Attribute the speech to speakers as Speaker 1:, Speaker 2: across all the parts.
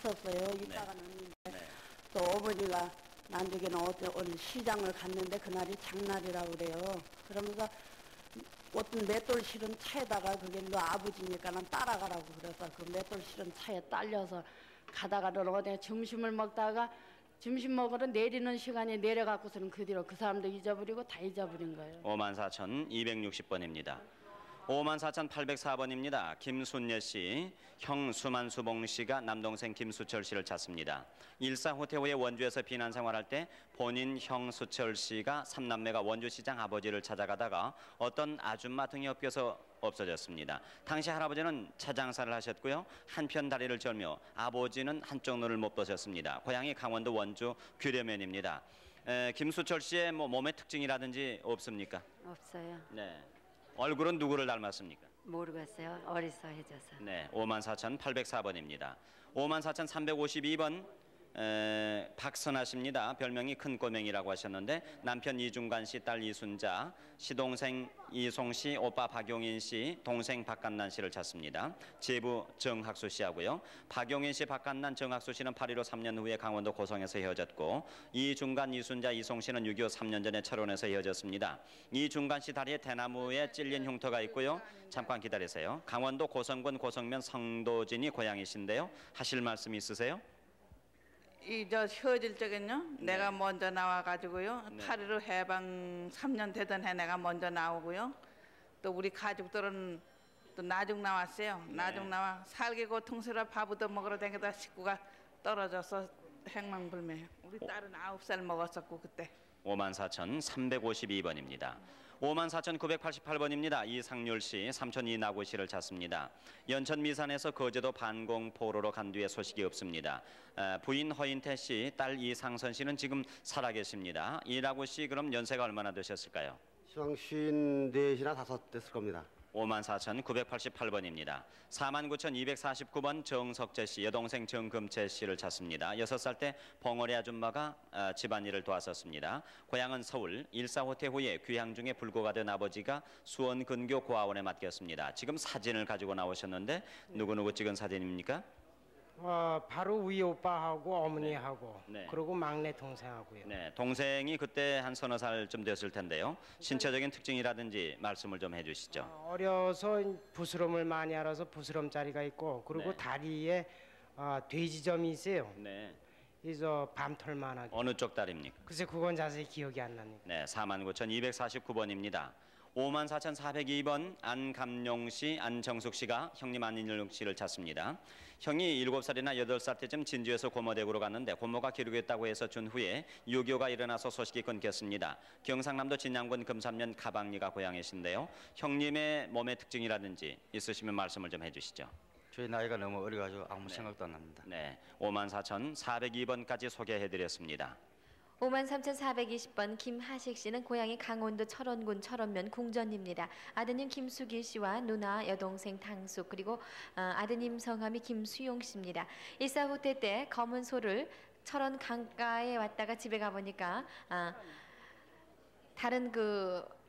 Speaker 1: 갔었어요.
Speaker 2: 네.
Speaker 1: 이따가는
Speaker 2: 네.
Speaker 1: 또 어머니가 나중에는 오늘 시장을 갔는데 그날이 장날이라고 그래요. 그러면서 어떤 맷돌 실은 차에다가 그게 너 아버지니까는 따라가라고 그래서 그 맷돌 실은 차에 딸려서 가다가는 어디 점심을 먹다가 점심 먹으러 내리는 시간에 내려갖고서는 그 뒤로 그 사람도 잊어버리고 다 잊어버린 거예요.
Speaker 2: 54,260번입니다. 54,804번입니다. 김순예 씨, 형 수만수봉 씨가 남동생 김수철 씨를 찾습니다. 일사후퇴 후에 원주에서 비난 생활할 때 본인 형 수철 씨가 삼남매가 원주시장 아버지를 찾아가다가 어떤 아줌마 등에 엎겨서 없어졌습니다. 당시 할아버지는 차장사를 하셨고요. 한편 다리를 절며 아버지는 한쪽 눈을 못 떠셨습니다. 고향이 강원도 원주 규례면입니다. 김수철 씨의 몸의 특징이라든지 없습니까?
Speaker 3: 없어요.
Speaker 2: 네. 얼굴은 누구를 닮았습니까?
Speaker 3: 모르겠어요. 어리서 해져서.
Speaker 2: 네, 54,804번입니다. 54,352번 박선아 씨입니다. 별명이 큰 꼬맹이라고 하셨는데 남편 이중관 씨, 딸 이순자, 시동생 이송 씨, 오빠 박용인 씨, 동생 박간난 씨를 찾습니다. 제부 정학수 씨하고요. 박용인 씨, 박간난, 정학수 씨는 8.15 3년 후에 강원도 고성에서 헤어졌고 이중관, 이순자, 이송 씨는 6.25 3년 전에 철원에서 헤어졌습니다. 이중관 씨 다리에 대나무에 찔린 흉터가 있고요. 잠깐 기다리세요. 강원도 고성군 고성면 성도진이 고향이신데요. 하실 말씀 있으세요?
Speaker 4: 저 헤어질 적엔요. 내가 먼저 나와가지고요.
Speaker 2: 네.
Speaker 4: 8.15 해방 3년 되던 해 내가 먼저 나오고요. 또 우리 가족들은 또 나중 나왔어요. 나중 나와 살기 고통스러워 밥도 먹으러 다니다 식구가 떨어져서 행방불명해요. 우리 딸은 9살 먹었었고 그때.
Speaker 2: 54,352번입니다. 54,988번입니다. 이상률 씨, 삼촌 이나구 씨를 찾습니다. 연천 미산에서 거제도 반공포로로 간 뒤에 소식이 없습니다. 부인 허인태 씨, 딸 이상선 씨는 지금 살아계십니다. 이나구 씨 그럼 연세가 얼마나 되셨을까요?
Speaker 5: 시방 54이나 5 됐을 겁니다.
Speaker 2: 54,988번입니다. 49,249번 정석재 씨, 여동생 정금채 씨를 찾습니다. 6살 때 벙어리 아줌마가 집안일을 도왔었습니다. 고향은 서울, 일사후퇴 후에 귀향 중에 불구가 된 아버지가 수원 근교 고아원에 맡겼습니다. 지금 사진을 가지고 나오셨는데 누구누구 찍은 사진입니까?
Speaker 6: 바로 우리 오빠하고 어머니하고
Speaker 2: 네.
Speaker 6: 그리고 막내 동생하고요.
Speaker 2: 네, 동생이 그때 한 서너 살쯤 됐을 텐데요. 신체적인 특징이라든지 말씀을 좀 해주시죠.
Speaker 6: 어려서 부스럼을 많이 알아서 부스럼자리가 있고 그리고
Speaker 2: 네.
Speaker 6: 다리에 돼지점이 있어요.
Speaker 2: 네,
Speaker 6: 그래서 밤털만하게.
Speaker 2: 어느 쪽 다리입니까?
Speaker 6: 글쎄 그건 자세히 기억이 안 나네요.
Speaker 2: 네, 49,249번입니다. 54,402번 안감용 씨, 안정숙 씨가 형님 안인영 씨를 찾습니다. 형이 7살이나 8살 때쯤 진주에서 고모댁으로 갔는데 고모가 기르겠다고 해서 준 후에 6.25가 일어나서 소식이 끊겼습니다. 경상남도 진양군 금산면 가방리가 고향이신데요. 형님의 몸의 특징이라든지 있으시면 말씀을 좀 해주시죠.
Speaker 7: 저희 나이가 너무 어려가지고 아무 생각도 안 납니다.
Speaker 2: 네, 54,402번까지 소개해드렸습니다.
Speaker 8: 53,420번 김하식 씨는 고향이 강원도 철원군 철원면 궁전입니다. 아드님 김수길 씨와 누나 여동생 당숙 그리고 아드님 성함이 김수용 씨입니다. 일사후퇴 때 검은 소를 철원 강가에 왔다가 집에 가보니까 다른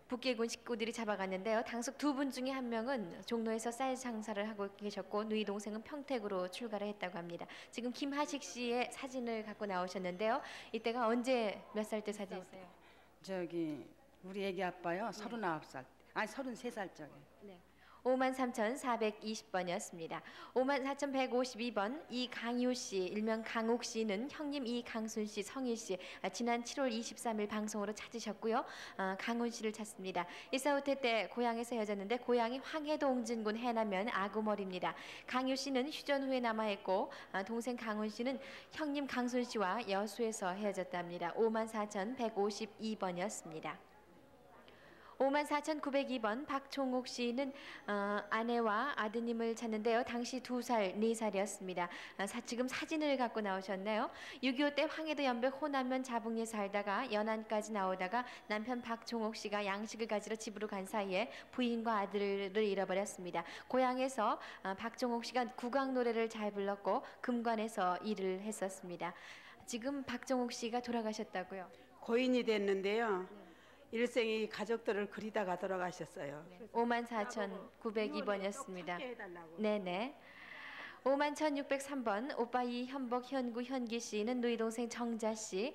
Speaker 8: 북계군 식구들이 잡아갔는데요. 당숙 2분 중에 한 명은 종로에서 쌀 장사를 하고 계셨고 누이 동생은 평택으로 출가를 했다고 합니다. 지금 김하식 씨의 사진을 갖고 나오셨는데요. 이때가 언제 몇 살 때 사진이세요?
Speaker 9: 저기 우리 애기 아빠요. 39살 아니 33살 적에.
Speaker 8: 네. 53,420번이었습니다. 54,152번 이강유 씨, 일명 강욱 씨는 형님 이강순 씨, 성일 씨 지난 7월 23일 방송으로 찾으셨고요. 강훈 씨를 찾습니다. 일사후퇴 때 고향에서 헤어졌는데 고향이 황해도 옹진군 해남면 아구머리입니다. 강유 씨는 휴전 후에 남아있고 동생 강훈 씨는 형님 강순 씨와 여수에서 헤어졌답니다. 54,152번이었습니다. 54,902번 박종욱 씨는 아내와 아드님을 찾는데요. 당시 2살, 4살이었습니다. 지금 사진을 갖고 나오셨네요. 6.25 때 황해도 연백 호남면 자북리에 살다가 연안까지 나오다가 남편 박종욱 씨가 양식을 가지러 집으로 간 사이에 부인과 아들을 잃어버렸습니다. 고향에서 박종욱 씨가 국악 노래를 잘 불렀고 금관에서 일을 했었습니다. 지금 박종욱 씨가 돌아가셨다고요?
Speaker 10: 고인이 됐는데요. 일생이 가족들을 그리다가 돌아가셨어요.
Speaker 8: 54,902번이었습니다. 네네. 51,603번 오빠 이현복 현구 현기 씨는 누이 동생 정자 씨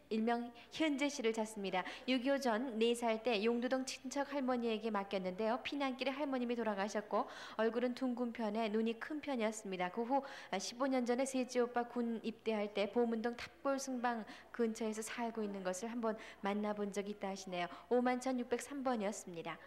Speaker 8: 일명 현재 씨를 찾습니다. 6.25 전 4살 때 용두동 친척 할머니에게 맡겼는데요. 피난길에 할머님이 돌아가셨고 얼굴은 둥근 편에 눈이 큰 편이었습니다. 그 후 15년 전에 셋째 오빠 군 입대할 때 보문동 탑골 승방 근처에서 살고 있는 것을 한번 만나본 적이 있다 하시네요. 51,603번이었습니다.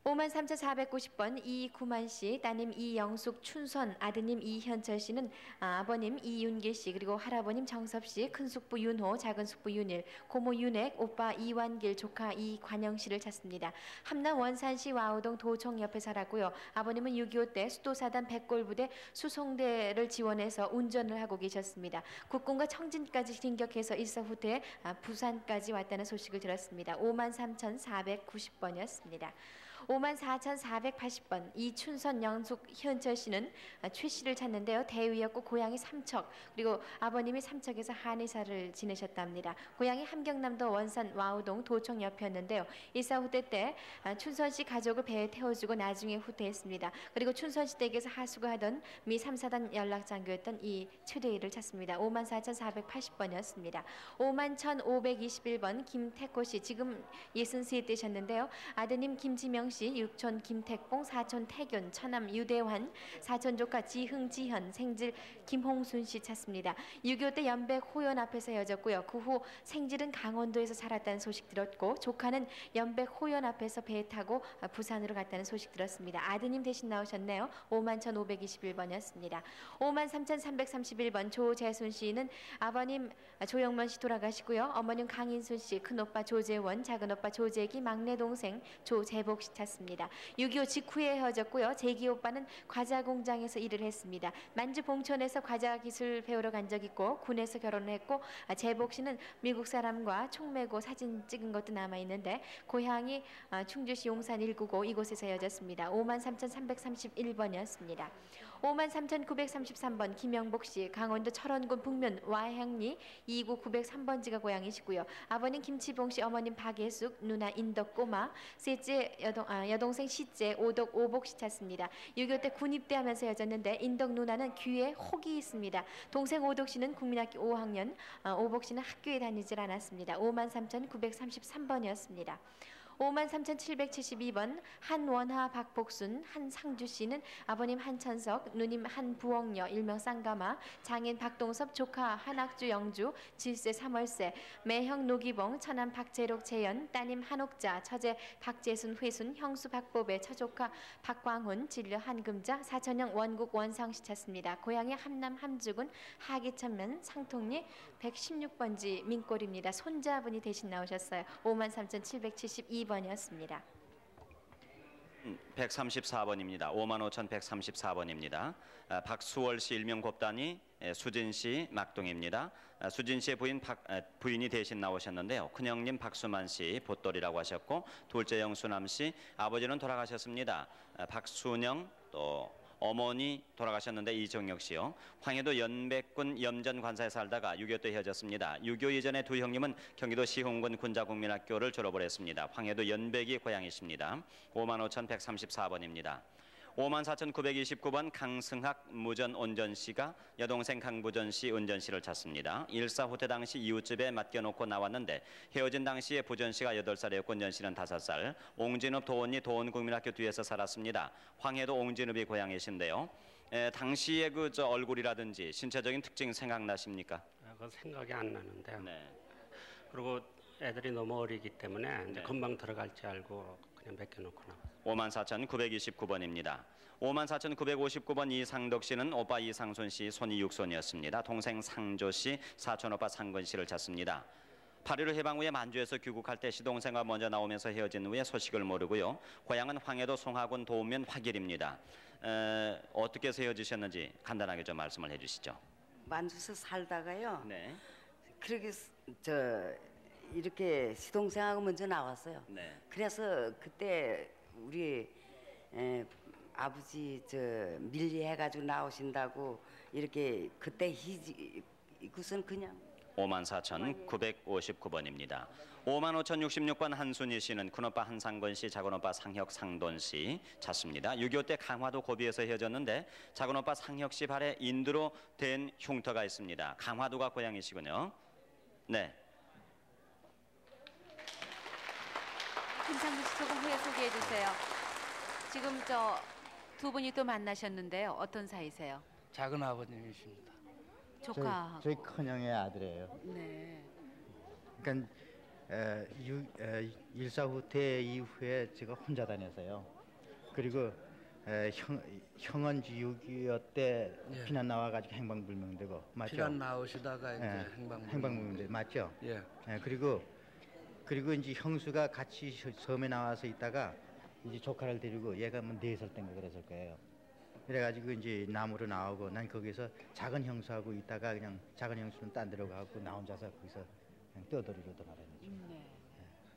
Speaker 8: 53,490번 이구만 씨, 따님 이영숙 춘선, 아드님 이현철 씨는 아버님 이윤계 씨, 그리고 할아버님 정섭 씨, 큰 숙부 윤호, 작은 숙부 윤일, 고모 윤액, 오빠 이완길, 조카 이관영 씨를 찾습니다. 함남 원산시 와우동 도청 옆에 살았고요. 아버님은 6.25 때 수도사단 백골부대 수송대를 지원해서 운전을 하고 계셨습니다. 국군과 청진까지 진격해서 일사 후퇴 부산까지 왔다는 소식을 들었습니다. 53,490번이었습니다. 54,480번 이춘선 영숙 현철 씨는 최 씨를 찾는데요. 대위였고 고향이 삼척, 그리고 아버님이 삼척에서 한의사를 지내셨답니다. 고향이 함경남도 원산 와우동 도청 옆이었는데요. 일사 후퇴 때 춘선 씨 가족을 배에 태워주고 나중에 후퇴했습니다. 그리고 춘선 씨 댁에서 하수구 하던 미 3사단 연락장교였던 이 최대위를 찾습니다. 54,480번이었습니다. 51,521번 김태코 씨, 지금 63 되셨는데요. 아드님 김지명 씨, 육촌 김택봉, 사촌 태균, 처남 유대환, 사촌 조카 지흥지현, 생질 김홍순 씨 찾습니다. 6.25 때 연백 호연 앞에서 헤어졌고요. 그 후 생질은 강원도에서 살았다는 소식 들었고 조카는 연백 호연 앞에서 배 타고 부산으로 갔다는 소식 들었습니다. 아드님 대신 나오셨네요. 51,521번이었습니다. 53,331번 조재순 씨는 아버님 조영만 씨 돌아가시고요. 어머님 강인순 씨, 큰오빠 조재원, 작은오빠 조재기, 막내 동생 조재복 씨 찾습니다. 6.25 직후에 헤어졌고요. 재기 오빠는 과자 공장에서 일을 했습니다. 만주 봉천에서 과자 기술 배우러 간 적 있고 군에서 결혼을 했고 재복 씨는 미국 사람과 총 메고 사진 찍은 것도 남아 있는데 고향이 충주시 용산 199 이곳에서 헤어졌습니다. 53,331번이었습니다. 53,933번 김영복 씨, 강원도 철원군 북면 와향리 2구 903번지가 고향이시고요. 아버님 김치봉 씨, 어머님 박예숙, 누나 인덕 꼬마, 셋째 여동생 시째 오덕 오복 씨 찾습니다. 6.25 때 군 입대하면서 헤어졌는데 인덕 누나는 귀에 혹이 있습니다. 동생 오덕 씨는 국민학교 5학년, 오복 씨는 학교에 다니질 않았습니다. 53,933번이었습니다. 53,772번 한원하 박복순 한상주 씨는 아버님 한천석, 누님 한부옥녀 일명 쌍가마, 장인 박동섭, 조카 한학주 영주, 질세 3월세, 매형 노기봉, 처남 박재록 재연, 따님 한옥자, 처제 박재순 회순, 형수 박보배, 처조카 박광훈, 진료 한금자, 사천형 원국 원상 씨 찾습니다. 고향이 함남 함주군 하기천면 상통리 116번지 민골입니다. 손자분이 대신 나오셨어요. 53,772번이었습니다.
Speaker 2: 134번입니다. 55,134번입니다. 박수월 씨 일명 곱단이, 수진 씨 막동입니다. 수진 씨의 부인이 대신 나오셨는데요. 큰형님 박수만 씨 보돌이라고 하셨고 둘째 영수남 씨, 아버지는 돌아가셨습니다. 박순영, 또 어머니 돌아가셨는데 이정혁 씨요. 황해도 연백군 염전 관사에 살다가 6.25 때 헤어졌습니다. 6.25 이전에 두 형님은 경기도 시흥군 군자국민학교를 졸업을 했습니다. 황해도 연백이 고향이십니다. 55,134번입니다. 54,929번 강승학 무전 온전 씨가 여동생 강부전 씨, 은전 씨를 찾습니다. 일사 후퇴 당시 이웃집에 맡겨놓고 나왔는데 헤어진 당시에 부전 씨가 8살이었고 은전 씨는 5살. 옹진읍 도원리 도원국민학교 뒤에서 살았습니다. 황해도 옹진읍이 고향이신데요. 당시의 저 얼굴이라든지 신체적인 특징 생각나십니까?
Speaker 11: 그건 생각이 안 나는데.
Speaker 2: 네.
Speaker 11: 그리고 애들이 너무 어리기 때문에 이제 금방 들어갈 줄 알고 그냥 맡겨놓고 나왔어요.
Speaker 2: 54,929번입니다. 54,959번 이상덕 씨는 오빠 이상순 씨 손이 육손이었습니다. 동생 상조 씨, 사촌 오빠 상근 씨를 찾습니다. 8.15 해방 후에 만주에서 귀국할 때 시동생과 먼저 나오면서 헤어진 후에 소식을 모르고요. 고향은 황해도 송하군 도읍면 화길입니다. 어떻게 해서 헤어지셨는지 간단하게 좀 말씀을 해주시죠.
Speaker 12: 만주에서 살다가요.
Speaker 2: 네.
Speaker 12: 그렇게 이렇게 시동생하고 먼저 나왔어요.
Speaker 2: 네.
Speaker 12: 그래서 그때 우리 아버지 밀리해가지고 나오신다고 이렇게 그때 그것은 그냥
Speaker 2: 54,959번입니다. 55,066번 한순희 씨는 큰오빠 한상건 씨, 작은오빠 상혁 상돈 씨 찾습니다. 6.25 때 강화도 고비에서 헤어졌는데 작은오빠 상혁 씨 발에 인두로 된 흉터가 있습니다. 강화도가 고향이시군요. 네.
Speaker 13: 김상근 씨 조금 후에 소개해 주세요. 지금 두 분이 또 만나셨는데요. 어떤 사이세요?
Speaker 14: 작은 아버님이십니다.
Speaker 13: 조카.
Speaker 15: 저희 큰형의 아들이에요.
Speaker 13: 네.
Speaker 15: 그러니까 1.4 후퇴 이후에 제가 혼자 다녔어요. 그리고 형은 6.25 때
Speaker 14: 예.
Speaker 15: 피난 나와가지고 행방불명되고 맞죠?
Speaker 14: 피난 나오시다가 이제
Speaker 15: 행방불명돼 맞죠?
Speaker 14: 예.
Speaker 15: 그리고 이제 형수가 같이 섬에 나와서 있다가 이제 조카를 데리고 얘가 뭐 4살 때인가 그랬을 거예요. 그래가지고 이제 남으로 나오고 난 거기서 작은 형수하고 있다가 그냥 작은 형수는 딴 데로 가고 나 혼자서 거기서 그냥 떠돌이로 떠나다녔죠.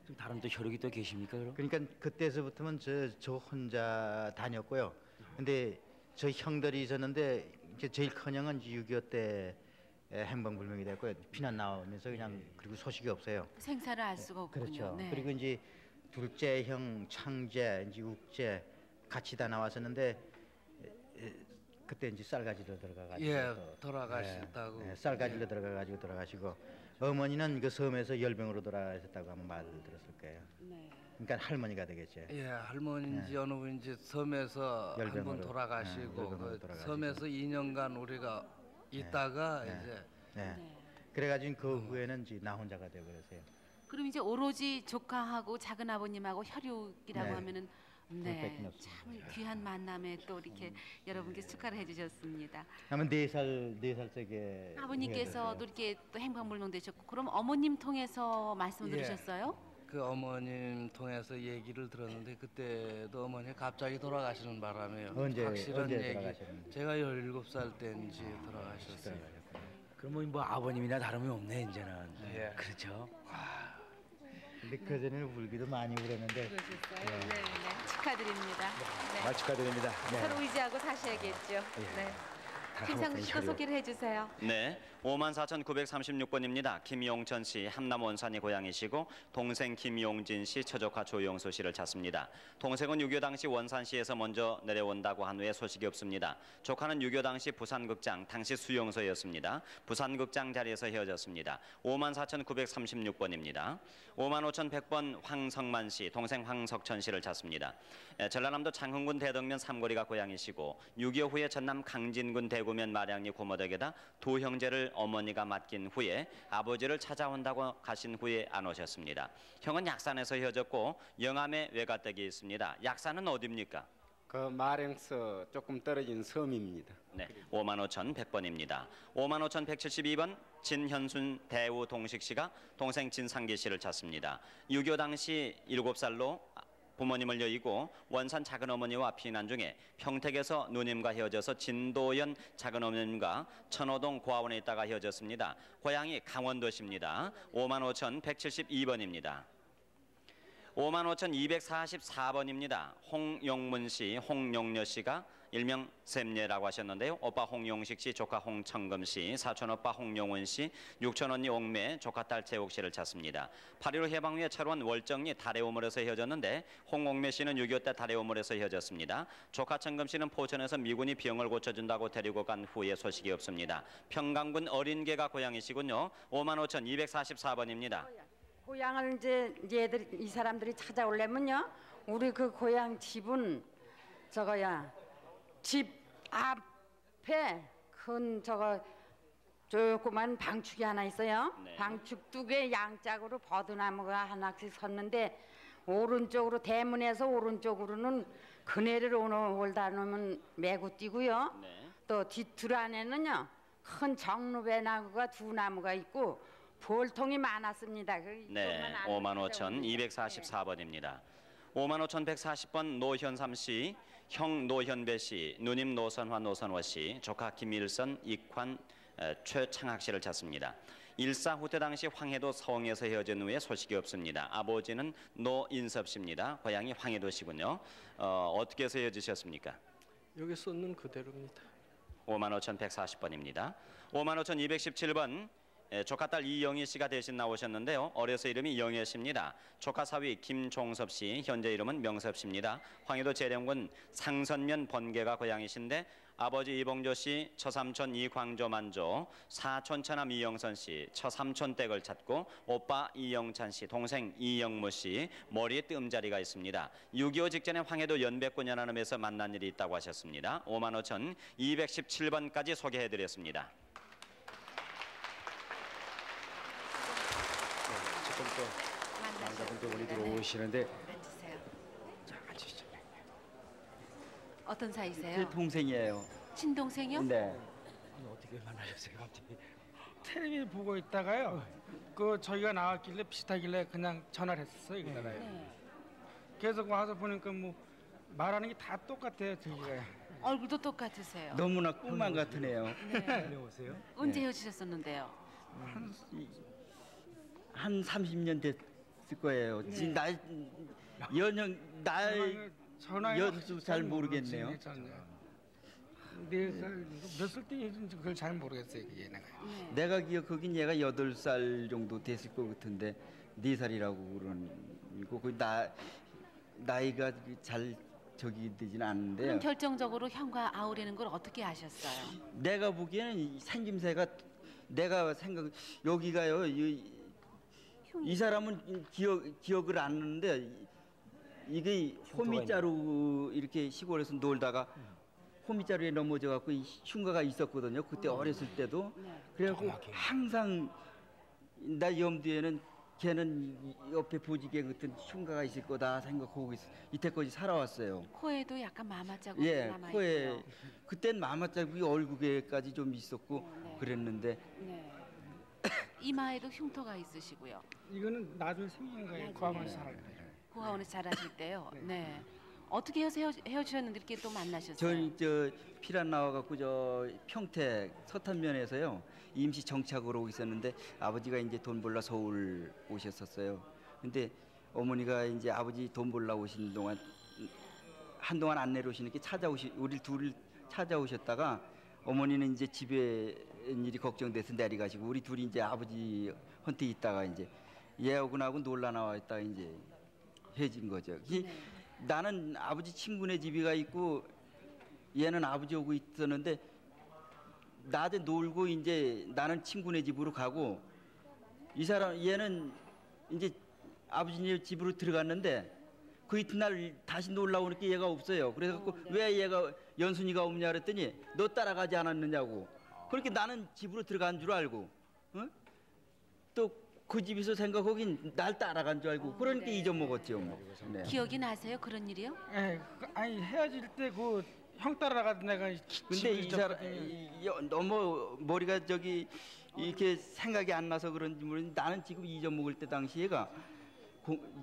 Speaker 16: 좀 다른 또 혈육이 또 계십니까 그럼?
Speaker 15: 그러니까 그때서부터는 저 혼자 다녔고요. 근데 저희 형들이 있었는데 이제 제일 큰 형은 6.25 때 행방불명이 됐고요. 피난 나오면서 그냥 그리고 소식이 없어요.
Speaker 13: 생사를 알 수가 없군요.
Speaker 15: 그렇죠.
Speaker 13: 네.
Speaker 15: 그리고 이제 둘째 형 창재, 이제 uk재 같이 다 나왔었는데 그때 이제 쌀가지로 들어가가지고
Speaker 14: 예, 돌아가셨다고.
Speaker 15: 쌀가지로 들어가가지고 돌아가시고 어머니는 그 섬에서 열병으로 돌아가셨다고 아마 말을 들었을 거예요.
Speaker 13: 네.
Speaker 15: 그러니까 할머니가 되겠죠.
Speaker 14: 예, 할머니인지 어느 분인지 섬에서 한 번
Speaker 15: 열병으로.
Speaker 14: 돌아가시고
Speaker 15: 열병으로
Speaker 14: 그
Speaker 15: 돌아가시고.
Speaker 14: 섬에서 2년간 우리가 있다가 이제
Speaker 15: 그래가지고 그 후에는 이제 나 혼자가 되어버렸어요.
Speaker 13: 그럼 이제 오로지 조카하고 작은 아버님하고 혈육이라고
Speaker 15: 네.
Speaker 13: 하면은
Speaker 15: 그것밖에 없습니다.
Speaker 13: 참 귀한 만남에 또 이렇게 여러분께 축하를 해주셨습니다.
Speaker 15: 아마 4살짜리
Speaker 13: 아버님께서도 이렇게 또 행방불명 되셨고 그럼 어머님 통해서 말씀
Speaker 14: 예.
Speaker 13: 들으셨어요?
Speaker 14: 그 어머님 통해서 얘기를 들었는데 그때도 어머니 갑자기 돌아가시는 바람에
Speaker 15: 언제
Speaker 14: 확실한 얘기.
Speaker 15: 돌아가셨는데?
Speaker 14: 제가 17살 때인지 돌아가셨어요.
Speaker 16: 그러면 뭐 아버님이나 다름이 없네 이제는.
Speaker 14: 예.
Speaker 16: 그렇죠.
Speaker 15: 근데 그 전에는 울기도 많이 울었는데.
Speaker 13: 그러셨어요? 네, 축하드립니다. 네.
Speaker 16: 축하드립니다.
Speaker 13: 서로 의지하고 사셔야겠죠. 네. 김상근 씨도 소개를 해주세요.
Speaker 2: 네, 54,936번입니다. 김용천 씨, 함남 원산이 고향이시고 동생 김용진 씨, 처조카 조용수 씨를 찾습니다. 동생은 6.25 당시 원산시에서 먼저 내려온다고 한 후에 소식이 없습니다. 조카는 6.25 당시 부산극장, 당시 수용소였습니다. 부산극장 자리에서 헤어졌습니다. 54,936번입니다. 55,100번 황성만 씨, 동생 황석천 씨를 찾습니다. 전라남도 장흥군 대덕면 삼거리가 고향이시고 6.25 후에 전남 강진군 대구면 마량리 고모댁에다 두 형제를 어머니가 맡긴 후에 아버지를 찾아온다고 가신 후에 안 오셨습니다. 형은 약산에서 헤어졌고 영암에 외가댁이 있습니다. 약산은 어디입니까?
Speaker 17: 그 마령서 조금 떨어진 섬입니다.
Speaker 2: 네, 55,100번입니다. 55,172번 진현순 대우 동식 씨가 동생 진상기 씨를 찾습니다. 6.25 당시 7살로 부모님을 여의고 원산 작은어머니와 피난 중에 평택에서 누님과 헤어져서 진도연 작은어머님과 천호동 고아원에 있다가 헤어졌습니다. 고향이 강원도십니다. 55,172번입니다. 55,244번입니다. 홍용문 씨, 홍용녀 씨가 일명 샘녀라고 하셨는데요. 오빠 홍용식 씨, 조카 홍청금 씨, 사촌 오빠 홍용훈 씨, 육촌 언니 옥매, 조카 딸 재옥 씨를 찾습니다. 8.15 해방 후에 철원 월정리 달의 우물에서 헤어졌는데 홍옥매 씨는 6.25 때 달의 우물에서 헤어졌습니다. 조카 청금 씨는 포천에서 미군이 병을 고쳐준다고 데리고 간 후에 소식이 없습니다. 평강군 어린개가 고향이시군요. 55,244번입니다.
Speaker 9: 고향을 이제 이 사람들이 찾아오려면요. 우리 그 고향 집은 집 앞에 큰 조그만 방축이 하나 있어요.
Speaker 2: 네.
Speaker 9: 방축 두 개 양짝으로 버드나무가 하나씩 섰는데 오른쪽으로 대문에서 오른쪽으로는 그네를 올다 놓으면 메고 뛰고요.
Speaker 2: 네.
Speaker 9: 또 뒤뜰 안에는요. 큰 정루배나무가 두 나무가 있고 볼통이 많았습니다.
Speaker 2: 네, 55,244번입니다. 55,140번 노현삼 씨, 형 노현배 씨, 누님 노선화 노선화 씨, 조카 김일선, 익환, 최창학 씨를 찾습니다. 1.4 후퇴 당시 황해도 서흥에서 헤어진 후에 소식이 없습니다. 아버지는 노인섭 씨입니다. 고향이 황해도시군요. 어떻게 해서 헤어지셨습니까?
Speaker 18: 여기 썼는 그대로입니다.
Speaker 2: 55,140번입니다. 55,217번 조카 딸 이영희 씨가 대신 나오셨는데요. 어려서 이름이 영애 씨입니다. 조카 사위 김종섭 씨, 현재 이름은 명섭 씨입니다. 황해도 재령군 상선면 번개가 고향이신데 아버지 이봉조 씨, 처삼촌 이광조 만조, 사촌 처남 이영선 씨, 처삼촌 댁을 찾고 오빠 이영찬 씨, 동생 이영무 씨, 머리에 뜸자리가 있습니다. 6.25 직전에 황해도 연백군 연안읍에서 만난 일이 있다고 하셨습니다. 55,217번까지 소개해드렸습니다.
Speaker 16: 지금 또 남자분도 오늘 들어오시는데 자, 앉으시죠.
Speaker 13: 어떤 사이세요?
Speaker 18: 제 동생이에요.
Speaker 13: 친동생이요?
Speaker 18: 네.
Speaker 16: 어떻게 만나셨어요, 갑자기?
Speaker 6: 텔레비 보고 있다가요. 그 저희가 나왔길래 비슷하길래 그냥 전화를 했었어요. 여기다가요.
Speaker 13: 네.
Speaker 6: 계속 와서 보니까 뭐 말하는 게 다 똑같아요. 들리가요.
Speaker 13: 얼굴도 똑같으세요.
Speaker 18: 너무나 꿈만 같은 애요.
Speaker 13: 네.
Speaker 16: 오세요?
Speaker 13: 언제 헤어지셨었는데요?
Speaker 18: 한 30년 됐을 거예요.
Speaker 13: 네.
Speaker 18: 지금 나이 연수 잘 모르겠네요.
Speaker 6: 몇 살 때인지 그걸 잘 모르겠어요. 그게
Speaker 18: 내가 기억하긴 얘가 8살 정도 됐을 것 같은데 4살이라고 그러고 그 나이가 잘 저기 되지는 않는데요.
Speaker 13: 그럼 결정적으로 형과 아우라는 걸 어떻게 아셨어요?
Speaker 18: 내가 보기에는 이 생김새가 내가 여기가요. 이 사람은 기억을 안 하는데 이게 호미자루 이렇게 시골에서 놀다가 호미자루에 넘어져 갖고 흉가가 있었거든요. 그때 어렸을 때도. 그래갖고 항상 나 염두에는 걔는 옆에 보지개 같은 흉가가 있을 거다 생각하고 이때까지 살아왔어요.
Speaker 13: 코에도 약간 마마 자국이
Speaker 18: 예,
Speaker 13: 남아있고요.
Speaker 18: 코에 그땐 마마 자국이 얼굴에까지 좀 있었고 그랬는데
Speaker 13: 네. 이마에도 흉터가 있으시고요.
Speaker 6: 이거는 나중에 생긴 거예요. 고아원에서 살아요.
Speaker 13: 고아원에서 자라실 때요. 네. 어떻게 헤어지셨는데 이렇게 또 만나셨어요?
Speaker 18: 저는 피란 나와갖고 저 평택 서탄면에서요 임시 정착으로 오고 있었는데 아버지가 이제 돈 벌러 서울 오셨었어요. 근데 어머니가 이제 아버지 돈 벌러 오시는 동안 한동안 안 내려오시니까 우리 둘을 찾아오셨다가 어머니는 이제 집에 일이 걱정돼서 내려가시고 우리 둘이 이제 아버지한테 있다가 이제 얘하고 나하고 놀러 나와 있다가 이제 헤어진 거죠. 나는 아버지 친구네 집이가 있고 얘는 아버지하고 있었는데 낮에 놀고 이제 나는 친구네 집으로 가고 얘는 이제 아버지네 집으로 들어갔는데 그 이튿날 다시 놀러 오니까 얘가 없어요. 그래서 왜 얘가 연순이가 없냐 그랬더니 너 따라가지 않았느냐고. 그렇게 나는 집으로 들어간 줄 알고 또 그 집에서 생각하긴 날 따라간 줄 알고 그러니까 잊어먹었죠. 네.
Speaker 13: 기억이 나세요? 그런 일이요?
Speaker 6: 네, 아니 헤어질 때 그 형 따라가던 내가
Speaker 18: 근데 이 사람 너무 머리가 이렇게 생각이 안 나서 그런지 모르겠는데 나는 지금 잊어먹을 때 당시에가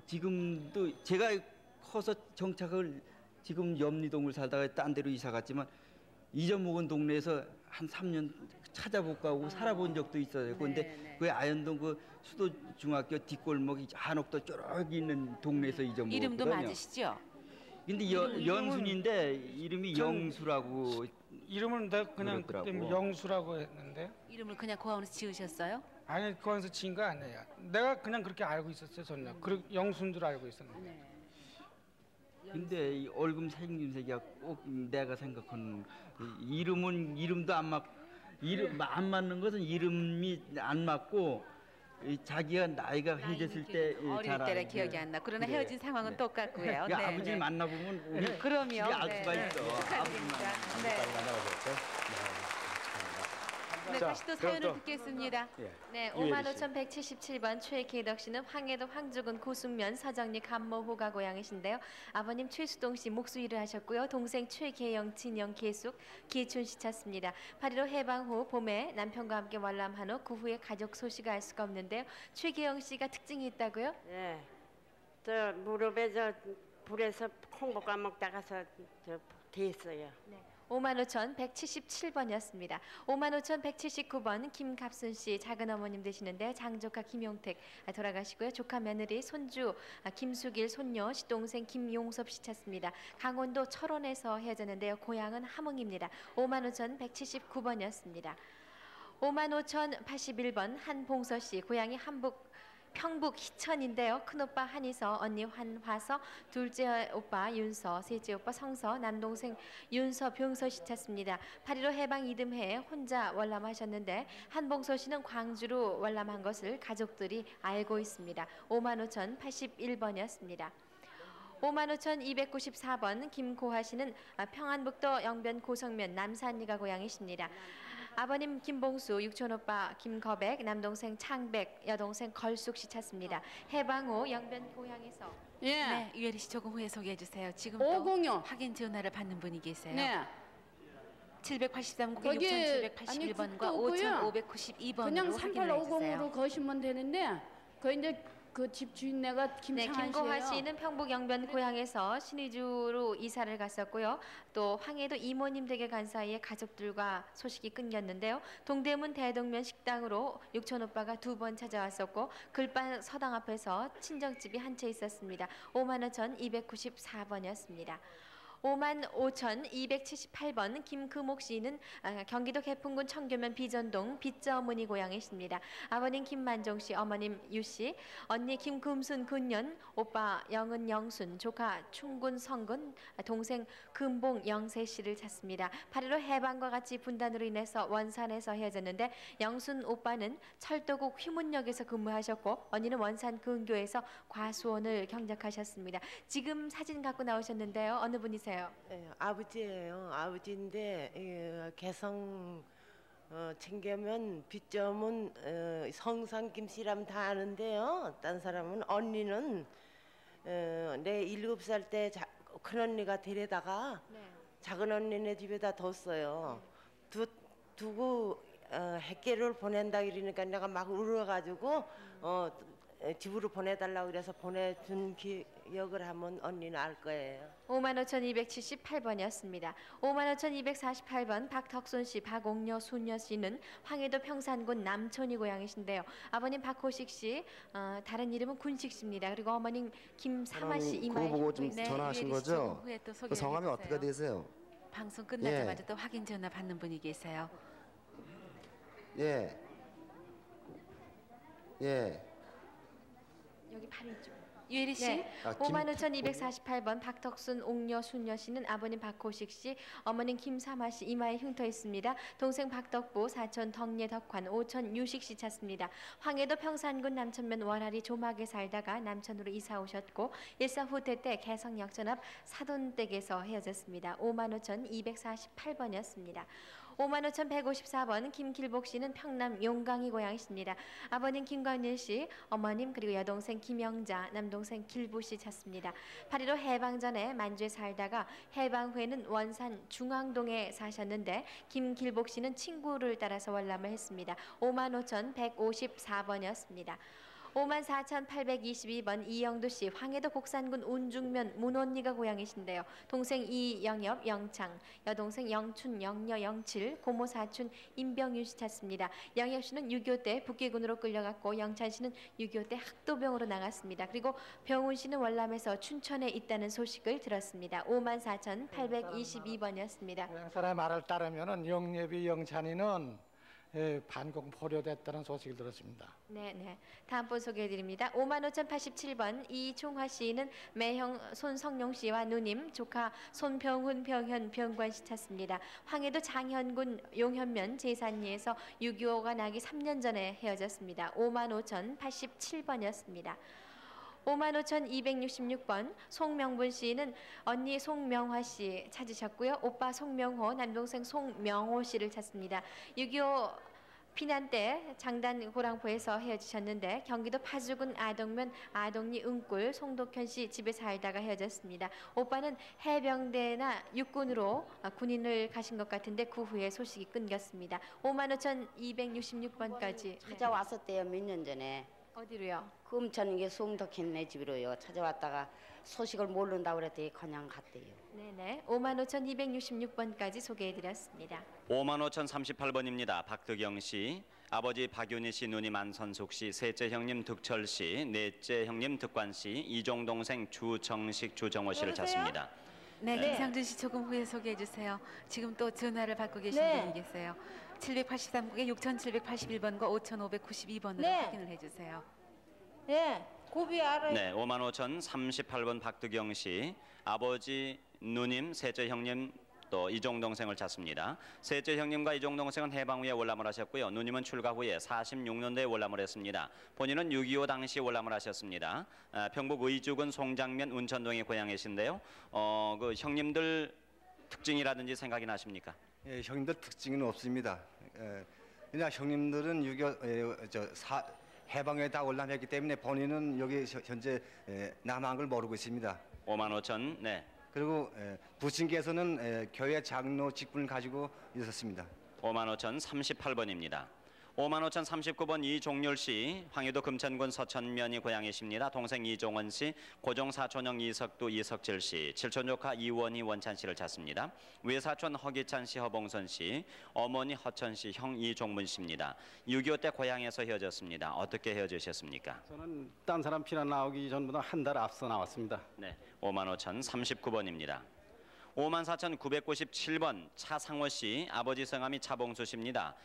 Speaker 18: 지금도 제가 커서 정착을 지금 염리동을 살다가 딴 데로 이사 갔지만 잊어먹은 동네에서 한 3년 찾아볼까 하고 살아본 적도 있어요. 그런데 그 아현동 그 수도 중학교 뒷골목이 한옥도 쭉 있는 동네에서 잊어먹었거든요.
Speaker 13: 이름도 맞으시죠?
Speaker 18: 근데 연순인데 이름이 영수라고.
Speaker 6: 이름은 내가 그냥 그때 영수라고 했는데.
Speaker 13: 이름을 그냥 고아원에서 지으셨어요?
Speaker 6: 아니 고아원에서 지은 거 아니에요. 내가 그냥 그렇게 알고 있었어요. 저는 그리고 영수인 줄 알고 있었는데.
Speaker 18: 근데 이 얼굴 생김새가 꼭 내가 생각하는 이름도 안 안 맞는 것은 이름이 안 맞고 자기가 나이가 헤어졌을 때
Speaker 13: 어릴 때라 기억이 안 나. 그러나 헤어진 상황은 똑같고요.
Speaker 18: 네. 아버지를 만나보면 우리
Speaker 13: 그럼요.
Speaker 18: 알 수가 있어.
Speaker 13: 축하드립니다. 네, 다시 또 사연을 듣겠습니다.
Speaker 8: 네, 55,177번 최계덕 씨는 황해도 황주군 고순면 서정리 감모호가 고향이신데요. 아버님 최수동 씨 목수일을 하셨고요. 동생 최계영, 진영, 계숙, 기춘 씨 찾습니다. 8.15 해방 후 봄에 남편과 함께 월남한 후 그 후에 가족 소식을 알 수가 없는데요. 최계영 씨가 특징이 있다고요?
Speaker 19: 네, 저 무릎에 불에서 콩 볶아 먹다가서 됐어요.
Speaker 8: 네. 55,177번이었습니다. 55,179번 김갑순 씨 작은 어머님 되시는데 장조카 김용택 돌아가시고요. 조카 며느리 손주 김수길 손녀 시동생 김용섭 씨 찾습니다. 강원도 철원에서 헤어졌는데요. 고향은 함흥입니다. 55,179번이었습니다. 55,081번 한봉서 씨, 고향이 평북 희천인데요. 큰오빠 한이서, 언니 환화서, 둘째 오빠 윤서, 셋째 오빠 성서, 남동생 윤서, 병서 씨 찾습니다. 8.15 해방 이듬해에 혼자 월남하셨는데 한봉서 씨는 광주로 월남한 것을 가족들이 알고 있습니다. 55,081번이었습니다. 55,294번 김고하 씨는 평안북도 영변 고성면 남산리가 고향이십니다. 아버님 김봉수, 육촌오빠 김거백, 남동생 창백, 여동생 걸숙 씨 찾습니다. 해방 후 영변 고향에서.
Speaker 13: 예. 네, 유혜리 씨 조금 후에 소개해 주세요. 지금
Speaker 10: 506.
Speaker 13: 확인 전화를 받는 분이 계세요.
Speaker 10: 네.
Speaker 13: 783국에
Speaker 10: 거기
Speaker 13: 6,781번과 5,592번으로
Speaker 10: 그냥
Speaker 13: 확인을 해주세요.
Speaker 10: 3850으로 거시면 되는데 그 이제 그 집 주인네가 김창한
Speaker 8: 네, 김고화
Speaker 10: 씨예요.
Speaker 8: 씨는 평북 영변 고향에서 신의주로 이사를 갔었고요. 또 황해도 이모님 댁에 간 사이에 가족들과 소식이 끊겼는데요. 동대문 대동면 식당으로 육촌 오빠가 2번 찾아왔었고 글반 서당 앞에서 친정집이 한 채 있었습니다. 55,294번이었습니다. 55,278번 김금옥 씨는 경기도 개풍군 청교면 비전동 빗저어머니 고향이십니다. 아버님 김만종 씨, 어머님 유 씨, 언니 김금순 근년, 오빠 영은 영순, 조카 충군 성근, 동생 금봉 영세 씨를 찾습니다. 8.15 해방과 같이 분단으로 인해서 원산에서 헤어졌는데 영순 오빠는 철도국 휘문역에서 근무하셨고 언니는 원산 근교에서 과수원을 경작하셨습니다. 지금 사진 갖고 나오셨는데요. 어느 분이세요?
Speaker 20: 예, 아버지예요. 아버지인데 개성 챙겨면 빗점은 성산 김씨라면 다 아는데요. 딴 사람은 언니는 내 7살 때 큰언니가 데려다가 작은 언니네 집에다 뒀어요. 두고 핵계를 보낸다 이러니까 내가 막 울어가지고 집으로 보내달라고 그래서 보내준 기억을 하면 언니는 알 거예요.
Speaker 8: 55,278번이었습니다. 55,248번 박덕순 씨, 박옥녀, 순녀 씨는 황해도 평산군 남촌이 고향이신데요. 아버님 박호식 씨, 다른 이름은 군식 씨입니다. 그리고 어머님 김사마 씨,
Speaker 21: 그거 보고 좀 전화하신 거죠?
Speaker 13: 후에 또
Speaker 21: 그 성함이 어떻게 되세요?
Speaker 13: 방송 끝나자마자 또 확인 전화 받는 분이 계세요.
Speaker 21: 예. 예.
Speaker 8: 여기 바로 이쪽. 유혜리 씨,
Speaker 13: 네.
Speaker 8: 55,248번 박덕순, 옥녀, 순녀 씨는 아버님 박호식 씨, 어머님 김사마 씨 이마에 흉터 있습니다. 동생 박덕보, 사촌 덕례 덕환, 오촌 유식 씨 찾습니다. 황해도 평산군 남천면 월하리 조막에 살다가 남천으로 이사 오셨고 일사 후퇴 때 개성역전 앞 사돈댁에서 헤어졌습니다. 55,248번이었습니다. 55,154번 김길복 씨는 평남 용강이 고향이십니다. 아버님 김광일 씨, 어머님 그리고 여동생 김영자, 남동생 길부 씨 찾습니다. 8.15 해방 전에 만주에 살다가 해방 후에는 원산 중앙동에 사셨는데 김길복 씨는 친구를 따라서 월남을 했습니다. 55,154번이었습니다. 54,822번 이영도 씨, 황해도 곡산군 운중면 문언니가 고향이신데요. 동생 이영엽, 영창, 여동생 영춘, 영녀, 영칠, 고모 사춘 임병윤 씨 찾습니다. 영엽 씨는 6.25 때 북계군으로 끌려갔고 영찬 씨는 6.25 때 학도병으로 나갔습니다. 그리고 병훈 씨는 월남에서 춘천에 있다는 소식을 들었습니다. 54,822번이었습니다.
Speaker 22: 고향 사람의 말을 따르면은 영엽이 영찬이는 반공 포로됐다는 소식을 들었습니다.
Speaker 8: 네. 다음 분 소개해드립니다. 55,087번 이종화 씨는 매형 손성용 씨와 누님, 조카 손병훈, 병현, 병관 씨 찾습니다. 황해도 장현군 용현면 제산리에서 6.25가 나기 3년 전에 헤어졌습니다. 55,087번이었습니다. 55,266번 송명분 씨는 언니 송명화 씨 찾으셨고요. 오빠 송명호, 남동생 송명호 씨를 찾습니다. 6.25 피난 때 장단 고랑포에서 헤어지셨는데 경기도 파주군 아동면 아동리 은꿀 송덕현 씨 집에 살다가 헤어졌습니다. 오빠는 해병대나 육군으로 군인을 가신 것 같은데 그 후에 소식이 끊겼습니다. 55,266번까지
Speaker 23: 찾아왔었대요. 몇 년 전에.
Speaker 8: 어디로요?
Speaker 23: 금천이게 송덕현네 집으로요. 찾아왔다가 소식을 모른다고 그랬더니 그냥 갔대요.
Speaker 8: 네네. 55,266번까지 소개해드렸습니다.
Speaker 2: 55,038번입니다. 박득영 씨, 아버지 박윤희 씨, 누님 안선숙 씨, 셋째 형님 득철 씨, 넷째 형님 득관 씨, 이종 동생 주정식, 주정호 씨를 찾습니다.
Speaker 13: 네, 김상준 씨 조금 후에 소개해 주세요. 지금 또 전화를 받고 계신 분이 계세요. 783국에 6,781번과 5,592번으로
Speaker 1: 네.
Speaker 13: 확인을 해주세요.
Speaker 1: 네, 고비 알아요.
Speaker 2: 네, 55,038번 박두경 씨, 아버지, 누님, 셋째 형님, 또 이종 동생을 찾습니다. 셋째 형님과 이종 동생은 해방 후에 월남을 하셨고요. 누님은 출가 후에 46년도에 월남을 했습니다. 본인은 6.25 당시 월남을 하셨습니다. 평북 의주군 송장면 운천동이 고향이신데요. 그 형님들 특징이라든지 생각이 나십니까?
Speaker 3: 예, 형님들 특징은 없습니다. 그냥 형님들은 6.25 해방에 다 월남했기 때문에 본인은 여기 현재 남한 걸 모르고 있습니다.
Speaker 2: 55,000, 네.
Speaker 3: 그리고 부친께서는 교회 장로 직분을 가지고 있었습니다.
Speaker 2: 55,038번입니다. 55,039번 이종률 씨, 황해도 금천군 서천면이 고향이십니다. 동생 이종원 씨, 고종 사촌형 이석두, 이석질 씨, 칠촌 조카 이원희, 원찬 씨를 찾습니다. 외사촌 허기찬 씨, 허봉선 씨, 어머니 허천 씨, 형 이종문 씨입니다. 6.25 때 고향에서 헤어졌습니다. 어떻게 헤어지셨습니까?
Speaker 17: 저는 딴 사람 피난 나오기 전보다 한 달 앞서 나왔습니다.
Speaker 2: 네, 55,039번입니다. 54,997번 차상호 씨, 아버지 성함이 차봉수 씨입니다.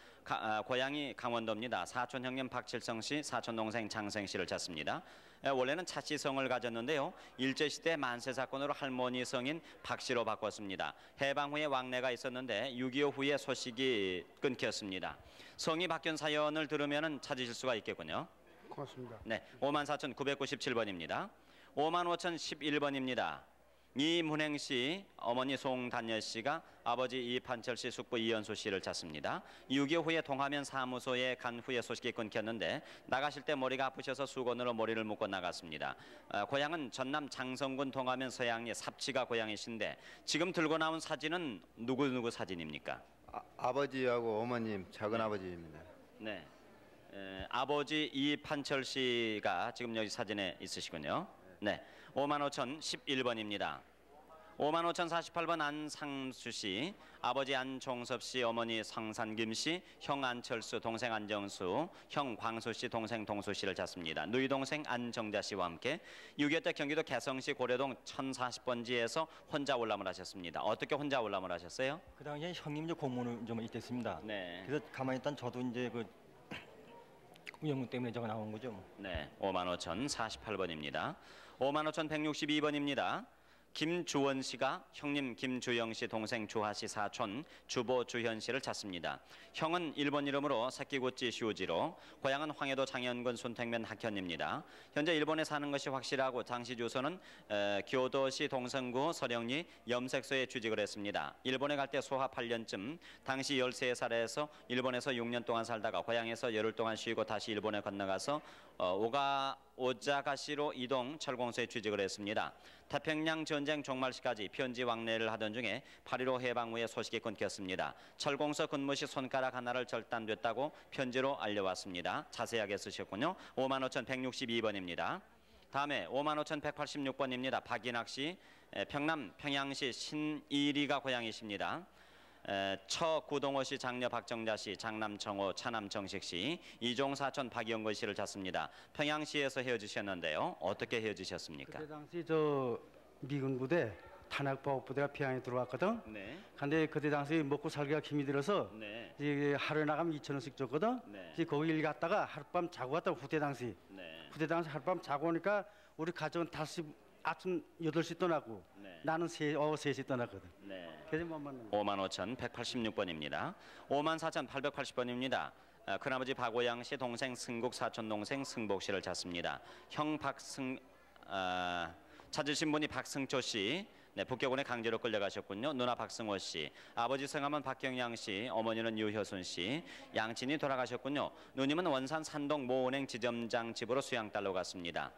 Speaker 2: 고향이 강원도입니다. 사촌 형님 박칠성 씨, 사촌 동생 장생 씨를 찾습니다. 원래는 차 씨 성을 가졌는데요. 일제시대 만세 사건으로 할머니 성인 박 씨로 바꿨습니다. 해방 후에 왕래가 있었는데 6.25 후에 소식이 끊겼습니다. 성이 바뀐 사연을 들으면 찾으실 수가 있겠군요.
Speaker 6: 고맙습니다.
Speaker 2: 네, 54,997번입니다. 55,011번입니다. 이문행 씨, 어머니 송단열 씨가 아버지 이판철 씨, 숙부 이연수 씨를 찾습니다. 6.25 후에 동화면 사무소에 간 후에 소식이 끊겼는데 나가실 때 머리가 아프셔서 수건으로 머리를 묶고 나갔습니다. 고향은 전남 장성군 동화면 서양리 삽치가 고향이신데 지금 들고 나온 사진은 누구 사진입니까?
Speaker 4: 아버지하고 어머님, 작은 아버지입니다.
Speaker 2: 네, 아버지 이판철 씨가 지금 여기 사진에 있으시군요. 네, 55,011번입니다. 55,048번 안상수 씨, 아버지 안종섭 씨, 어머니 성산김 씨, 형 안철수, 동생 안정수, 형 광수 씨, 동생 동수 씨를 찾습니다. 누이 동생 안정자 씨와 함께 6.25 때 경기도 개성시 고려동 1040번지에서 혼자 월남을 하셨습니다. 어떻게 혼자 월남을 하셨어요?
Speaker 24: 그 당시에 형님 공문을 좀 있댔습니다.
Speaker 2: 네.
Speaker 24: 그래서 가만히 있던 저도 이제 그 우영문 때문에 저거 나온 거죠.
Speaker 2: 네, 55,048번입니다. 55,162번입니다. 김주원 씨가 형님 김주영 씨, 동생 주하 씨, 사촌 주보 주현 씨를 찾습니다. 형은 일본 이름으로 사키구치 슈지로, 고향은 황해도 장현군 순택면 학현입니다. 현재 일본에 사는 것이 확실하고 당시 주소는 교도시 동성구 서령리 염색소에 취직을 했습니다. 일본에 갈 때 소하 8년쯤, 당시 13살에서 일본에서 6년 동안 살다가 고향에서 열흘 동안 쉬고 다시 일본에 건너가서 오자가시로 이동 철공소에 취직을 했습니다. 태평양 전쟁 종말 시까지 편지 왕래를 하던 중에 8.15 해방 후에 소식이 끊겼습니다. 철공소 근무 시 손가락 하나를 절단됐다고 편지로 알려왔습니다. 자세하게 쓰셨군요. 55,162번입니다. 다음에 55,186번입니다. 박인학 씨, 평남 평양시 신이리가 고향이십니다. 처구동호 씨, 장녀 박정자 씨, 장남정호, 차남정식 씨, 이종사촌 박영건 씨를 찾습니다. 평양시에서 헤어지셨는데요. 어떻게 헤어지셨습니까?
Speaker 25: 그때 당시 저 미군 부대 탄약보호부대가 평양에 들어왔거든.
Speaker 2: 네.
Speaker 25: 근데 그때 당시 먹고 살기가 힘이 들어서
Speaker 2: 네.
Speaker 25: 이제 하루에 나가면 2,000원씩 줬거든.
Speaker 2: 네.
Speaker 25: 이제 거기 일 갔다가 하룻밤 자고 왔다고 후대 당시.
Speaker 2: 네.
Speaker 25: 후대 당시 하룻밤 자고 오니까 우리 가족은 다시 아침 8시 떠나고
Speaker 2: 네.
Speaker 25: 나는 3시 떠났거든.
Speaker 2: 네.
Speaker 25: 그래서 못 만난
Speaker 2: 55,186번입니다. 54,880번입니다. 큰아버지 박오양 씨, 동생 승국, 사촌 동생 승복 씨를 찾습니다. 형 찾으신 분이 박승초 씨, 네, 북경군에 강제로 끌려가셨군요. 누나 박승호 씨, 아버지 성함은 박경양 씨, 어머니는 유효순 씨, 양친이 돌아가셨군요. 누님은 원산 산동 모은행 지점장 집으로 수양딸로 갔습니다.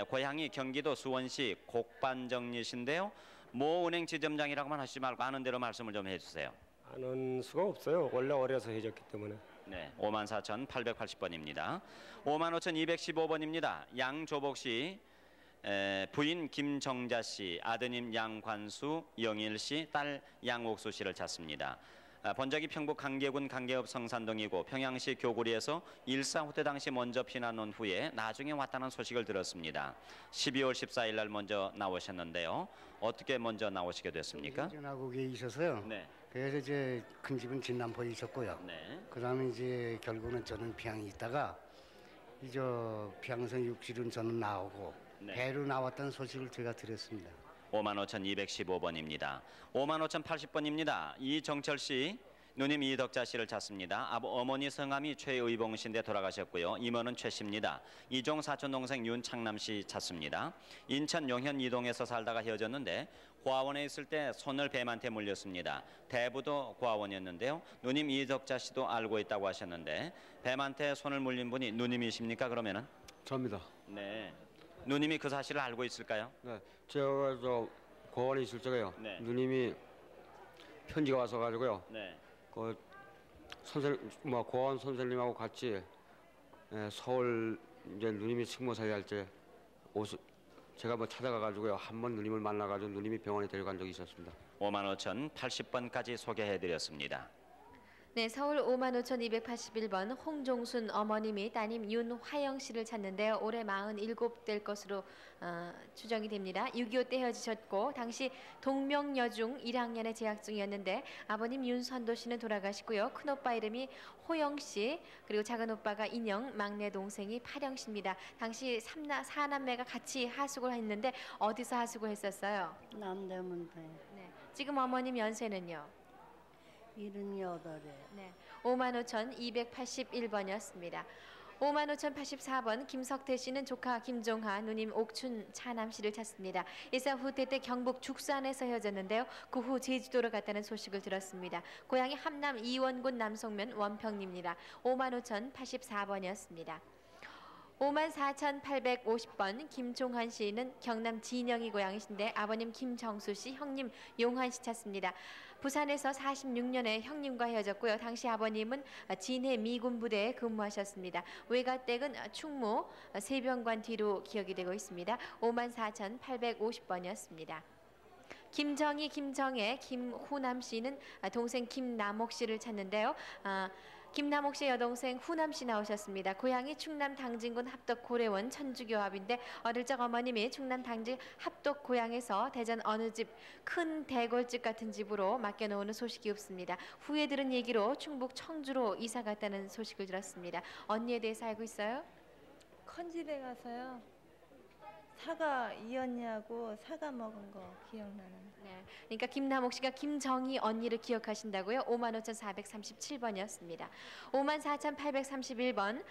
Speaker 2: 고향이 경기도 수원시 곡반정리신데요. 모은행 지점장이라고만 하시지 말고 아는 대로 말씀을 좀 해주세요.
Speaker 17: 아는 수가 없어요. 원래 어려서 해졌기 때문에.
Speaker 2: 네, 54,880번입니다. 55,215번입니다. 양조복 씨, 부인 김정자 씨, 아드님 양관수, 영일 씨, 딸 양옥수 씨를 찾습니다. 본적이 평북 강계군 강계읍 성산동이고 평양시 교구리에서 일사후 때 당시 먼저 피난 온 후에 나중에 왔다는 소식을 들었습니다. 12월 14일 날 먼저 나오셨는데요. 어떻게 먼저 나오시게 됐습니까?
Speaker 26: 전화국에 있어서요.
Speaker 2: 네.
Speaker 5: 그래서 이제 큰 집은 진남포에 있었고요.
Speaker 2: 네.
Speaker 5: 그다음에 이제 결국은 저는 평양에 있다가 이제 평양선 육지로는 저는 나오고
Speaker 2: 네.
Speaker 5: 배로 나왔다는 소식을 제가 들었습니다.
Speaker 2: 55,215번입니다. 55,080번입니다. 이정철 씨, 누님 이덕자 씨를 찾습니다. 어머니 성함이 최의봉 씨인데 돌아가셨고요. 이모는 최 씨입니다. 이종 사촌 동생 윤창남 씨 찾습니다. 인천 용현 이동에서 살다가 헤어졌는데 고아원에 있을 때 손을 뱀한테 물렸습니다. 대부도 고아원이었는데요. 누님 이덕자 씨도 알고 있다고 하셨는데 뱀한테 손을 물린 분이 누님이십니까? 그러면은?
Speaker 17: 접니다.
Speaker 2: 네. 누님이 그 사실을 알고 있을까요?
Speaker 17: 네, 제가 저 고아원에 있을 적에요.
Speaker 2: 네.
Speaker 17: 누님이 편지가 와서 가지고요.
Speaker 2: 네.
Speaker 17: 그 고아원 선생님하고 같이 서울 이제 누님이 승모사에 할 때 제가 찾아가 가지고요. 한 번 누님을 만나 가지고 누님이 병원에 데려간 적이 있었습니다.
Speaker 2: 55,080번까지 소개해 드렸습니다.
Speaker 8: 네, 서울 55,281번 홍종순 어머님이 따님 윤화영 씨를 찾는데요. 올해 47될 것으로 추정이 됩니다. 6.25 때 헤어지셨고 당시 동명여중 1학년에 재학 중이었는데 아버님 윤선도 씨는 돌아가시고요. 큰오빠 이름이 호영 씨, 그리고 작은 오빠가 인영, 막내 동생이 파령 씨입니다. 당시 4남매가 같이 하숙을 했는데 어디서 하숙을 했었어요?
Speaker 7: 남대문에.
Speaker 8: 네, 지금 어머님 연세는요?
Speaker 7: 78에.
Speaker 8: 네, 55,281번이었습니다. 55,084번 김석태 씨는 조카 김종하, 누님 옥춘 차남 씨를 찾습니다. 일사 후퇴 때 경북 죽산에서 헤어졌는데요. 그 후 제주도로 갔다는 소식을 들었습니다. 고향이 함남 이원군 남송면 원평리입니다. 55,084번이었습니다. 54,850번 김종환 씨는 경남 진영이 고향이신데 아버님 김정수 씨, 형님 용환 씨 찾습니다. 부산에서 46년에 형님과 헤어졌고요. 당시 아버님은 진해 미군 부대에 근무하셨습니다. 외가댁은 충무 세병관 뒤로 기억이 되고 있습니다. 54,850번이었습니다. 김정희, 김정애, 김후남 씨는 동생 김남옥 씨를 찾는데요. 김남옥 씨의 여동생 후남 씨 나오셨습니다. 고향이 충남 당진군 합덕고래원 천주교합인데 어릴 적 어머님이 충남 당진 합덕 고향에서 대전 어느 집 큰 대골집 같은 집으로 맡겨놓은 소식이 없습니다. 후에 들은 얘기로 충북 청주로 이사 갔다는 소식을 들었습니다. 언니에 대해서 알고 있어요?
Speaker 1: 큰 집에 가서요. 사과 이 언니하고 사과 먹은 거 기억나는.
Speaker 8: 네, 그러니까 김남옥 씨가 김정희 언니를 기억하신다고요? 55,437번이었습니다. 54,831번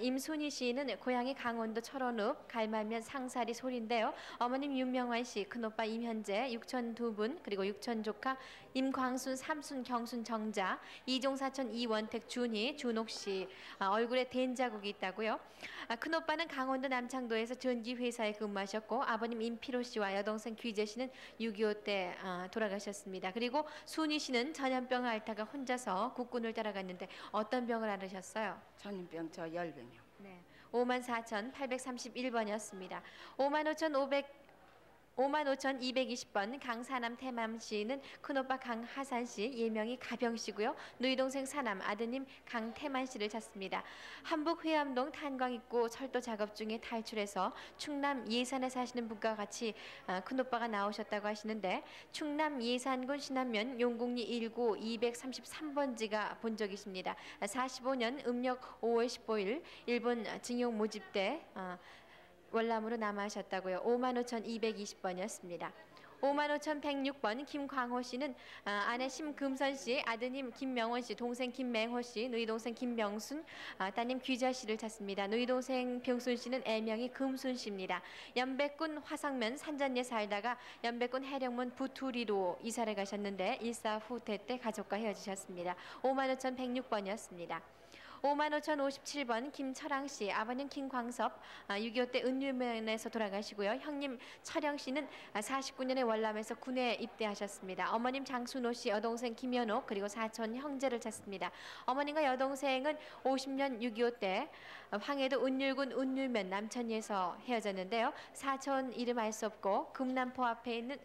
Speaker 8: 임순희 씨는 고향이 강원도 철원읍 갈만면 상사리 소리인데요. 어머님 윤명환 씨, 큰오빠 임현재, 육촌 두 분, 그리고 육촌 조카 임광순, 삼순, 경순, 정자, 이종사촌 이원택, 준희, 준옥 씨 얼굴에 댄 자국이 있다고요. 큰오빠는 강원도 남창도에서 전기회사에 근무하셨고 아버님 임필호 씨와 여동생 귀재 씨는 6.25 때 돌아가셨습니다. 그리고 순희 씨는 전염병을 앓다가 혼자서 국군을 따라갔는데 어떤 병을 앓으셨어요?
Speaker 9: 전염병 저 열병이요.
Speaker 8: 네, 54,831번이었습니다. 55,220번 강사남 태맘 씨는 큰오빠 강하산 씨, 예명이 가병 씨고요. 누이 동생 사남 아드님 강태만 씨를 찾습니다. 한북 회암동 탄광 입구 철도 작업 중에 탈출해서 충남 예산에 사시는 분과 같이 큰오빠가 나오셨다고 하시는데 충남 예산군 신안면 용궁리 1구 233번지가 본적이십니다. 45년 음력 5월 15일 일본 징용 모집 때 월남으로 남아하셨다고요. 55,220번이었습니다. 55,106번 김광호 씨는 아내 심금선 씨, 아드님 김명원 씨, 동생 김맹호 씨, 누이 동생 김명순, 따님 귀자 씨를 찾습니다. 누이 동생 병순 씨는 애명이 금순 씨입니다. 연백군 화성면 산전리에 살다가 연백군 해령문 부투리로 이사를 가셨는데 일사 후퇴 때 가족과 헤어지셨습니다. 55,106번이었습니다. 55,057번 김철랑 씨, 아버님 김광섭 6.25 때 은유면에서 돌아가시고요. 형님 철영 씨는 49년에 월남에서 군에 입대하셨습니다. 어머님 장순호 씨, 여동생 김연옥, 그리고 사촌 형제를 찾습니다. 어머님과 여동생은 50년 6.25 때 황해도 은율군 은율면 남천리에서 헤어졌는데요. 사촌 이름 알 수 없고 금산포 앞에 있는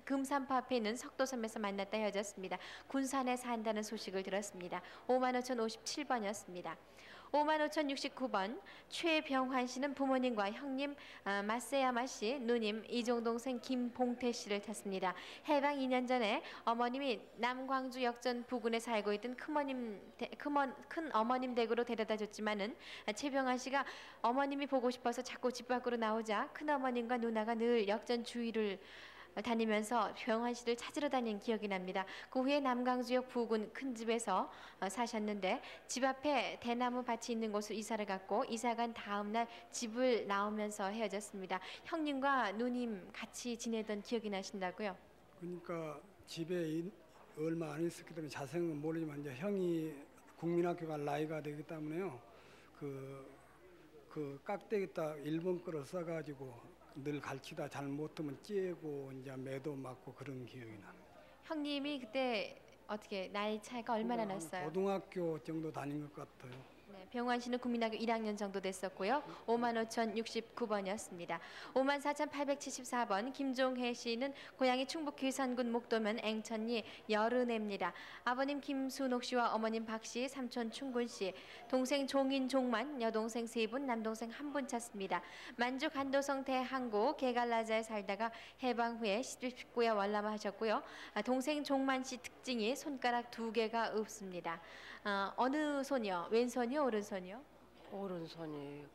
Speaker 8: 석도섬에서 만났다 헤어졌습니다. 군산에 산다는 소식을 들었습니다. 55,057번이었습니다. 55,069번 최병환 씨는 부모님과 형님 마세야마 씨, 누님 이종동생 김봉태 씨를 찾습니다. 해방 2년 전에 어머님이 남광주 역전 부근에 살고 있던 큰 어머님 댁으로 데려다 줬지만은 최병환 씨가 어머님이 보고 싶어서 자꾸 집 밖으로 나오자 큰 어머님과 누나가 늘 역전 주위를 다니면서 병환 씨를 찾으러 다닌 기억이 납니다. 그 후에 남광주역 부근 큰 집에서 사셨는데 집 앞에 대나무 밭이 있는 곳으로 이사를 갔고 이사간 다음 날 집을 나오면서 헤어졌습니다. 형님과 누님 같이 지내던 기억이 나신다고요?
Speaker 11: 그러니까 집에 얼마 안 있었기 때문에 자세는 모르지만 이제 형이 국민학교 갈 나이가 되기 때문에요. 그 깍대기다 일본 거를 써가지고 늘 갈치다 잘못하면 찌고 이제 매도 맞고 그런 기억이 나요.
Speaker 8: 형님이 그때 어떻게 나이 차이가 얼마나 났어요?
Speaker 11: 고등학교 정도 다닌 것 같아요.
Speaker 8: 네, 병환 씨는 국민학교 1학년 정도 됐었고요. 55,069번이었습니다. 54,874번 김종혜 씨는 고향이 충북 괴산군 목도면 앵천리 여른애입니다. 아버님 김순옥 씨와 어머님 박 씨, 삼촌 충군 씨, 동생 종인 종만, 여동생 3분, 남동생 1분 찾습니다. 만주 간도성 대항구 개갈라자에 살다가 해방 후에 시집구에 월남하셨고요. 동생 종만 씨 특징이 손가락 2개가 없습니다. 어느 손이요? 왼손이요? 오른손이요?
Speaker 12: 오른손이.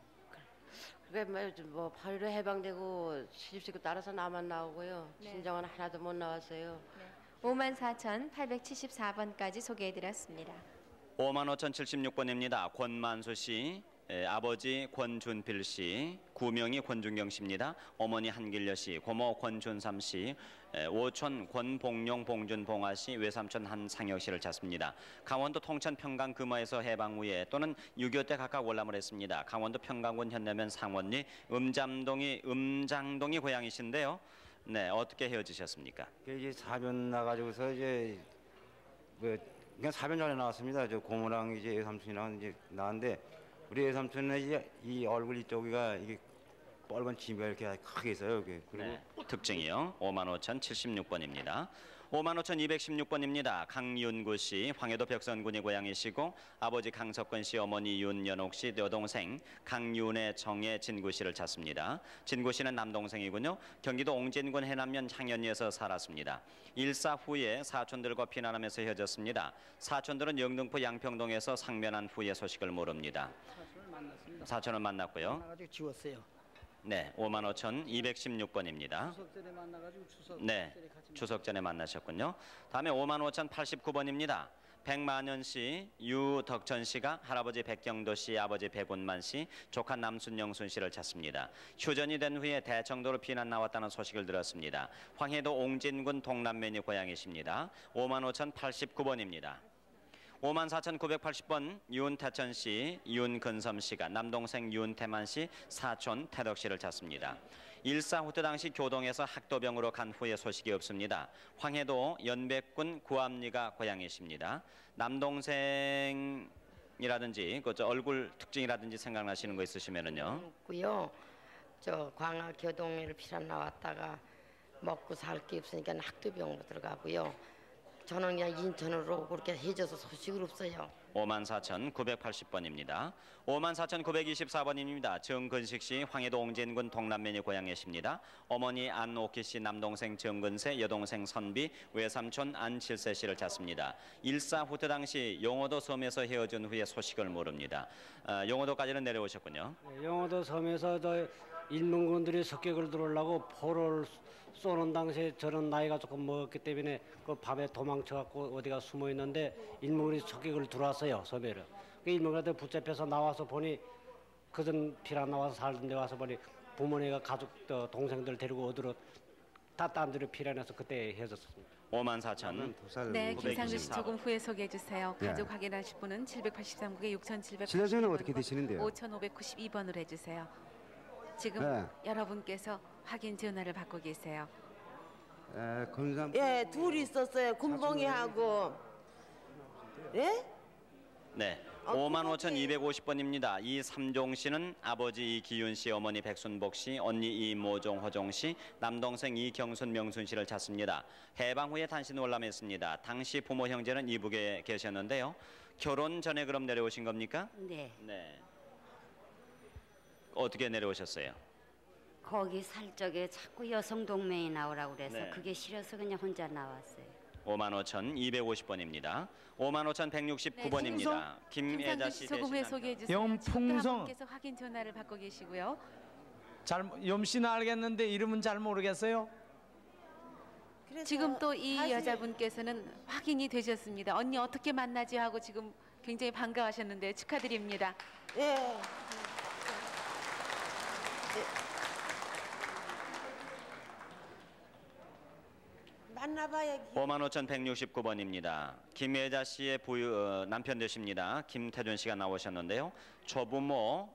Speaker 12: 그게 뭐 바로 해방되고 시집시고 따라서 나만 나오고요.
Speaker 8: 네.
Speaker 12: 친정은 하나도 못 나왔어요.
Speaker 8: 54,874번까지 소개해드렸습니다.
Speaker 2: 55,076번입니다. 권만수 씨, 아버지 권준필 씨, 구명이 권준경 씨입니다. 어머니 한길여 씨, 고모 권준삼 씨, 오촌 권봉용 봉준봉아 씨, 외삼촌 한상혁 씨를 찾습니다. 강원도 통천 평강 금화에서 해방 후에 또는 6.25 때 각각 월남을 했습니다. 강원도 평강군 현내면 상원리 음장동이 고향이신데요. 네, 어떻게 헤어지셨습니까?
Speaker 14: 이제 사변 나가지고서 이제 그냥 사변 전에 나왔습니다. 저 고모랑 이제 외삼촌이랑 이제 나왔는데 우리 외삼촌은 이제 이 얼굴 이쪽이가 이게 빨간 지가 이렇게 크게 있어요. 이게. 그리고
Speaker 2: 네, 특징이요. 55,076번입니다. 55,216번입니다. 강윤구 씨, 황해도 벽선군이 고향이시고 아버지 강석근 씨, 어머니 윤연옥 씨, 여동생 강윤의 정의 진구 씨를 찾습니다. 진구 씨는 남동생이군요. 경기도 옹진군 해남면 향연리에서 살았습니다. 일사 후에 사촌들과 피난하면서 헤어졌습니다. 사촌들은 영등포 양평동에서 상면한 후의 소식을 모릅니다. 사촌을 만났고요.
Speaker 15: 만나가지고 지웠어요.
Speaker 2: 네, 55,216번입니다.
Speaker 15: 추석 전에 만나가지고
Speaker 2: 네, 추석 전에 만나셨군요. 다음에 55,080번입니다. 백만연 씨, 유덕천 씨가 할아버지 백경도 씨, 아버지 백운만 씨, 조카 남순영순 씨를 찾습니다. 휴전이 된 후에 대청도로 피난 나왔다는 소식을 들었습니다. 황해도 옹진군 동남면이 고향이십니다. 55,089번입니다. 54,980번 윤태천 씨, 윤근섬 씨가 남동생 윤태만 씨, 사촌 태덕 씨를 찾습니다. 일사후퇴 당시 교동에서 학도병으로 간 후에 소식이 없습니다. 황해도 연백군 구암리가 고향이십니다. 남동생이라든지 그 얼굴 특징이라든지 생각나시는 거 있으시면은요.
Speaker 19: 고요. 저 광화 교동을 피난 나왔다가 먹고 살 게 없으니까 학도병으로 들어가고요. 저는 그냥 인천으로 그렇게 해줘서 소식을 없어요.
Speaker 2: 54,980번입니다. 54,924번입니다. 정근식 씨, 황해도 옹진군 동남면이 고향이십니다. 어머니 안옥희 씨, 남동생 정근세, 여동생 선비, 외삼촌 안칠세 씨를 찾습니다. 일사후퇴 당시 용호도 섬에서 헤어진 후에 소식을 모릅니다. 용호도까지는 내려오셨군요.
Speaker 25: 네, 용호도 섬에서 저 인문군들이 습격을 들어오려고 포를 쏘는 당시에 저는 나이가 조금 먹었기 때문에 그 밤에 도망쳐갖고 어디가 숨어 있는데 인문군이 습격을 들어왔어요. 섬에를. 그 인문군한테 붙잡혀서 나와서 보니 그전 피난 나와서 살던 데 와서 보니 부모님과 가족 동생들 데리고 어디로 다 딴 데로 피난해서 그때 헤어졌습니다.
Speaker 2: 54,000.
Speaker 13: 네, 김상주 씨 조금 후에 소개해 주세요.
Speaker 21: 네.
Speaker 13: 가족 확인하실 분은 783국에 6,780번,
Speaker 21: 지자체는 어떻게 되시는데요?
Speaker 13: 5,592번으로 해주세요. 지금
Speaker 21: 네.
Speaker 13: 여러분께서 확인 전화를 받고 계세요.
Speaker 21: 건삼.
Speaker 20: 예, 둘이 있었어요. 군봉이하고. 예?
Speaker 2: 네, 55,250번입니다. 이삼종 씨는 아버지 이기윤 씨, 어머니 백순복 씨, 언니 이모종 허종 씨, 남동생 이경순 명순 씨를 찾습니다. 해방 후에 단신 월남했습니다. 당시 부모 형제는 이북에 계셨는데요. 결혼 전에 그럼 내려오신 겁니까?
Speaker 23: 네.
Speaker 2: 네. 어떻게 내려오셨어요?
Speaker 23: 거기 살 적에 자꾸 여성 동맹이 나오라고 그래서
Speaker 2: 네.
Speaker 23: 그게 싫어서 그냥 혼자 나왔어요.
Speaker 2: 55,250번입니다. 55,169번입니다. 김애자 씨
Speaker 13: 소금회
Speaker 2: 대신
Speaker 13: 소개해 주세요.
Speaker 10: 영풍성.
Speaker 13: 께서 확인 전화를 받고 계시고요.
Speaker 10: 염씨는 알겠는데 이름은 잘 모르겠어요.
Speaker 13: 지금 또 이 여자분께서는 확인이 되셨습니다. 언니 어떻게 만나지 하고 지금 굉장히 반가워하셨는데 축하드립니다.
Speaker 20: 예. 만나봐야
Speaker 2: 55,169번입니다. 김혜자 씨의 남편 되십니다. 김태준 씨가 나오셨는데요. 조부모,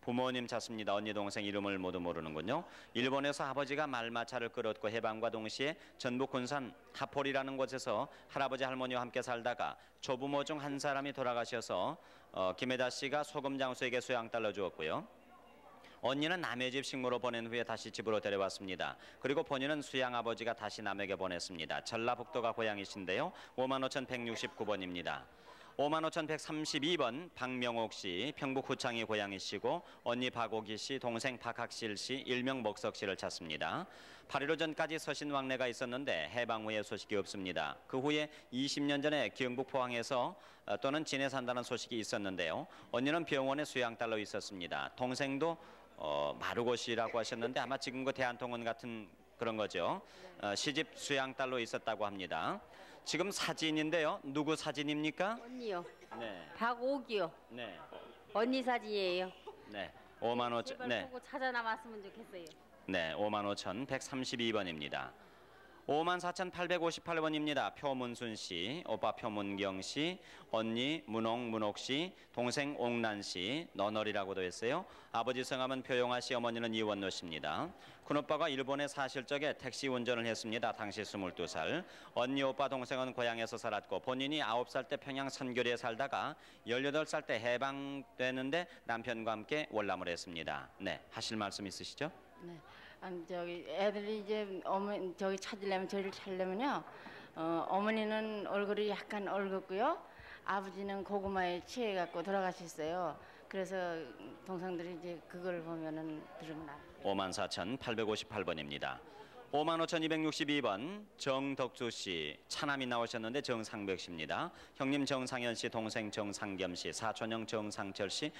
Speaker 2: 부모님 찾습니다. 언니 동생 이름을 모두 모르는군요. 일본에서 아버지가 말마차를 끌었고 해방과 동시에 전북 군산 하폴이라는 곳에서 할아버지 할머니와 함께 살다가 조부모 중 한 사람이 돌아가셔서 김혜자 씨가 소금 장수에게 수양달러 주었고요. 언니는 남의 집 식모로 보낸 후에 다시 집으로 데려왔습니다. 그리고 본인은 수양 아버지가 다시 남에게 보냈습니다. 전라북도가 고향이신데요. 55,169번입니다. 55,132번 박명옥 씨, 평북 후창이 고향이시고 언니 박옥희 씨, 동생 박학실 씨, 일명 먹석 씨를 찾습니다. 8.15 전까지 서신 왕래가 있었는데 해방 후에 소식이 없습니다. 그 후에 20년 전에 경북 포항에서 또는 진해 산다는 소식이 있었는데요. 언니는 병원에 수양달러 있었습니다. 동생도 마르고 씨라고 하셨는데 아마 지금과 대한통운 같은 그런 거죠. 시집 수양달러 있었다고 합니다. 지금 사진인데요. 누구 사진입니까?
Speaker 15: 언니요.
Speaker 2: 네.
Speaker 15: 박옥이요.
Speaker 2: 네.
Speaker 15: 언니 사진이에요.
Speaker 2: 네. 55,000.
Speaker 15: 제발
Speaker 2: 네.
Speaker 15: 보고 찾아 나왔으면 좋겠어요.
Speaker 2: 네. 55,132번입니다. 54,858번입니다. 표문순 씨, 오빠 표문경 씨, 언니 문옥 씨, 동생 옥난 씨, 너널이라고도 했어요. 아버지 성함은 표용하 씨, 어머니는 이원노 씨입니다. 큰오빠가 일본에 사실 적에 택시 운전을 했습니다. 당시 22살. 언니, 오빠, 동생은 고향에서 살았고 본인이 9살 때 평양 선교리에 살다가 18살 때 해방되는데 남편과 함께 월남을 했습니다. 네, 하실 말씀 있으시죠?
Speaker 15: 네. 아니 저기 애들이 이제 어머니 저기 찾으려면 저를 찾으려면요. 어머니는 얼굴이 약간 얼었고요. 아버지는 고구마에 취해 갖고 돌아가셨어요. 그래서 동생들이 이제 그걸 보면은 들으면 알.
Speaker 2: 54,858번입니다. 55,262번 정덕주 씨, 차남이 나오셨는데 정상백 씨입니다. 형님 정상현 씨, 동생 정상겸 씨, 사촌형 정상철 씨,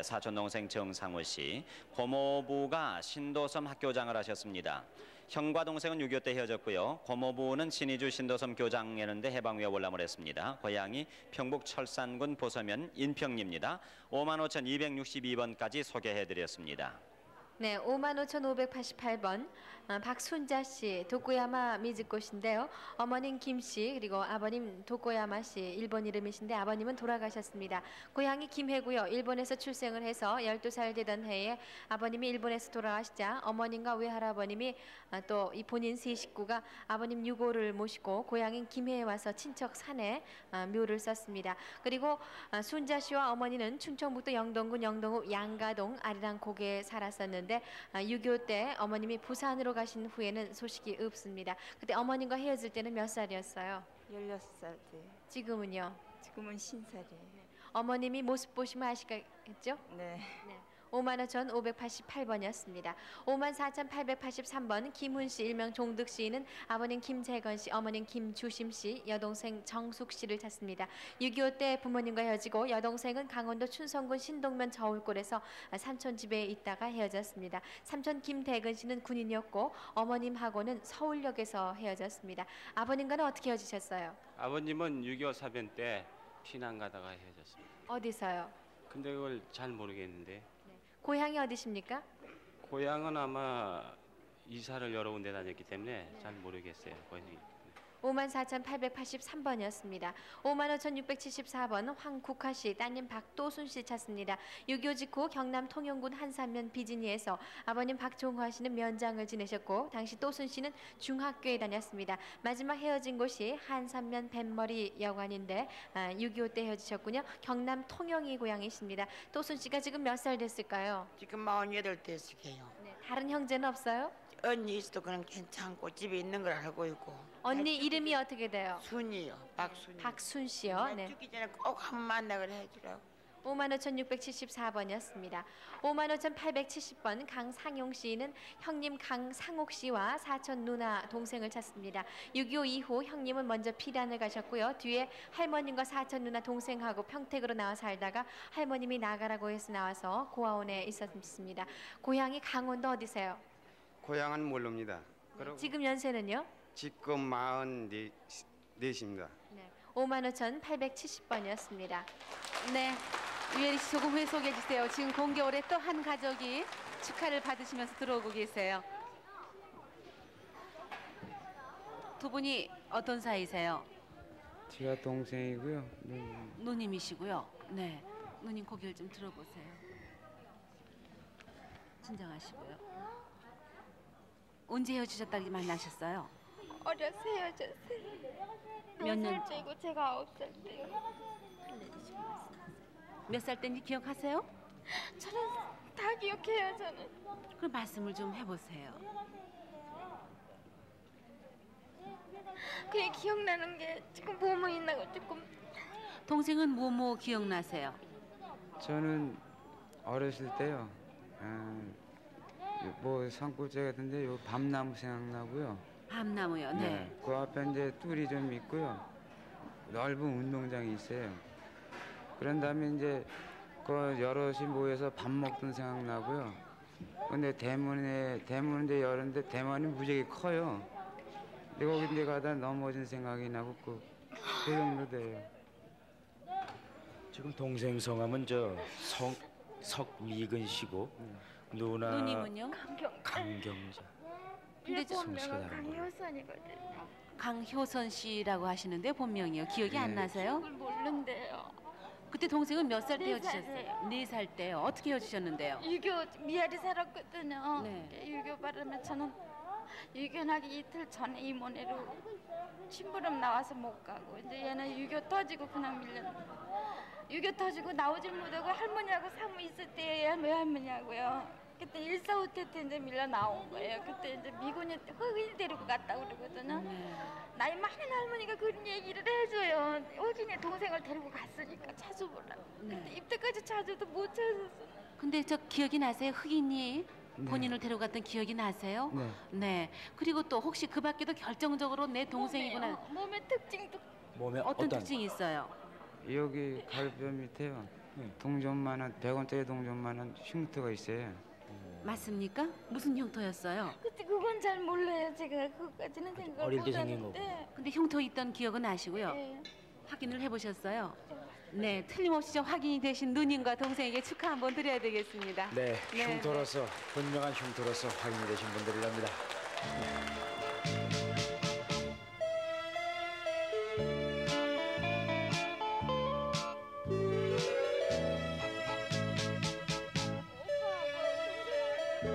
Speaker 2: 사촌 동생 정상우 씨. 고모부가 신도섬 학교장을 하셨습니다. 형과 동생은 6.25 때 헤어졌고요. 고모부는 신의주 신도섬 교장했는데 해방 후에 월남을 했습니다. 고향이 평북 철산군 보서면 인평리입니다. 55,262번까지 소개해드렸습니다.
Speaker 8: 네, 55,588번 박순자 씨, 도쿠야마 미즈꽃인데요. 어머님 김 씨, 그리고 아버님 도쿠야마 씨, 일본 이름이신데 아버님은 돌아가셨습니다. 고향이 김해고요. 일본에서 출생을 해서 12살 되던 해에 아버님이 일본에서 돌아가시자 어머님과 외할아버님이 또 이 본인 세 식구가 아버님 유고를 모시고 고향인 김해에 와서 친척 산에 묘를 썼습니다. 그리고 순자 씨와 어머니는 충청북도 영동군 영동읍 양가동 아리랑 고개에 살았었는데 6.25 때 어머님이 부산으로 가신 후에는 소식이 없습니다. 그때 어머님과 헤어질 때는 몇 살이었어요?
Speaker 1: 16살 때.
Speaker 8: 지금은요?
Speaker 1: 지금은 50살이에요.
Speaker 8: 어머님이 모습 보시면 아시겠죠?
Speaker 1: 네.
Speaker 8: 55,588번이었습니다. 54,883번 김훈 씨, 일명 종득 씨는 아버님 김재건 씨, 어머님 김주심 씨, 여동생 정숙 씨를 찾습니다. 6.25 때 부모님과 헤어지고 여동생은 강원도 춘성군 신동면 저울골에서 삼촌 집에 있다가 헤어졌습니다. 삼촌 김대근 씨는 군인이었고 어머님하고는 서울역에서 헤어졌습니다. 아버님과는 어떻게 헤어지셨어요?
Speaker 17: 아버님은 6.25 사변 때 피난 가다가 헤어졌습니다.
Speaker 8: 어디서요?
Speaker 17: 근데 그걸 잘 모르겠는데
Speaker 8: 고향이 어디십니까?
Speaker 17: 고향은 아마 이사를 여러 군데 다녔기 때문에 잘 모르겠어요.
Speaker 8: 54,883번이었습니다. 55,674번 황국화 씨, 따님 박도순 씨 찾습니다. 6.25 직후 경남 통영군 한산면 비진이에서 아버님 박종화 씨는 면장을 지내셨고 당시 도순 씨는 중학교에 다녔습니다. 마지막 헤어진 곳이 한산면 뱃머리 여관인데 6.25 때 헤어지셨군요. 경남 통영이 고향이십니다. 도순 씨가 지금 몇 살 됐을까요?
Speaker 19: 지금 48 됐을게요.
Speaker 8: 네, 다른 형제는 없어요?
Speaker 3: 언니 있어도 그냥 괜찮고 집에 있는 걸 알고 있고.
Speaker 8: 언니 이름이 어떻게 돼요?
Speaker 3: 순이요. 박순이.
Speaker 8: 박순 씨요. 네.
Speaker 3: 죽기 전에 꼭 한 번 만나기를 해주라고.
Speaker 8: 55,674번이었습니다. 55,870번 강상용 씨는 형님 강상옥 씨와 사촌 누나 동생을 찾습니다. 6.25 이후 형님은 먼저 피란을 가셨고요. 뒤에 할머님과 사촌 누나 동생하고 평택으로 나와 살다가 할머님이 나가라고 해서 나와서 고아원에 있었습니다. 고향이 강원도 어디세요?
Speaker 21: 고향은 모릅니다. 그리고
Speaker 8: 지금 연세는요?
Speaker 21: 지금 44입니다.
Speaker 8: 네. 55,870번이었습니다.
Speaker 13: 네. 유혜리 씨 조금 후에 소개해 주세요. 지금 공개월에 또 한 가족이 축하를 받으시면서 들어오고 계세요. 두 분이 어떤 사이세요?
Speaker 21: 제가 동생이고요.
Speaker 13: 누님이시고요. 네. 누님 고개를 좀 들어보세요. 진정하시고요. 언제 헤어지셨다고 만나셨어요?
Speaker 6: 어려서 헤어졌어요.
Speaker 13: 몇 년?
Speaker 6: 10살째고 제가 9살 때요.
Speaker 13: 몇 살 때인지 기억하세요?
Speaker 6: 저는 다 기억해요. 저는.
Speaker 13: 그럼 말씀을 좀 해보세요.
Speaker 6: 그게 기억나는 게 지금 뭐뭐 있나고 조금.
Speaker 13: 동생은 뭐뭐 기억나세요?
Speaker 21: 저는 어렸을 때요. 뭐 산골짜 같은데 요 밤나무 생각나고요.
Speaker 13: 밤나무요. 네.
Speaker 21: 그 앞에 이제 뚫이 좀 있고요. 넓은 운동장이 있어요. 그런 다음에 이제 그 여럿이 모여서 밥 먹던 생각나고요. 근데 대문에 이제 열었는데 대문이 무지하게 커요. 근데 거기 이제 가다 넘어진 생각이 나고 그 정도 돼요.
Speaker 16: 지금 동생 성함은 석미근 씨고 누나
Speaker 13: 누님은요?
Speaker 16: 강경자.
Speaker 6: 근데
Speaker 16: 성씨가 다른 거예요.
Speaker 6: 강효선이거든요.
Speaker 13: 강효선 씨라고 하시는데 본명이요. 기억이 안 나세요?
Speaker 6: 그걸 모르는데요.
Speaker 13: 그때 동생은 몇 살 때
Speaker 6: 4살.
Speaker 13: 헤어지셨어요? 4살 때요. 어떻게 헤어지셨는데요?
Speaker 6: 유교 미아리 살았거든요.
Speaker 13: 네.
Speaker 6: 유교 바르면 저는 유교나기 이틀 전에 이모네로 심부름 나와서 못 가고 이제 얘는 유교 터지고 그냥 밀렸는데 유교 터지고 나오질 못하고 할머니하고 사무 있을 때에 외할머니하고요. 그때 145태 때 이제 밀려 나온 거예요. 그때 이제 미군이 흑인이 데리고 갔다 그러거든요. 나이 많은 할머니가 그런 얘기를 해줘요. 흑인이 동생을 데리고 갔으니까 찾아보려고. 근데 이때까지 찾아도 못 찾았어.
Speaker 13: 근데 저 기억이 나세요? 흑인이 본인을 데려갔던 기억이 나세요?
Speaker 21: 네.
Speaker 13: 네. 그리고 또 혹시 그 밖에도 결정적으로 내 동생이구나.
Speaker 6: 몸의 특징도
Speaker 16: 몸에
Speaker 13: 어떤 특징이 있어요?
Speaker 21: 여기 가르뼈 밑에요. 동전만한 100원짜리 동전만한 흉터가 있어요.
Speaker 13: 맞습니까? 무슨 흉터였어요?
Speaker 6: 그때 그건 잘 몰라요. 제가 그것까지는 생각을
Speaker 16: 어릴 때
Speaker 6: 못
Speaker 16: 생긴
Speaker 6: 하는데.
Speaker 13: 근데 흉터 있던 기억은 아시고요.
Speaker 6: 네.
Speaker 13: 확인을 해보셨어요? 네, 틀림없이 저 확인이 되신 누님과 동생에게 축하 한번 드려야 되겠습니다.
Speaker 16: 네, 흉터로서 분명한 흉터로서 확인이 되신 분들이랍니다.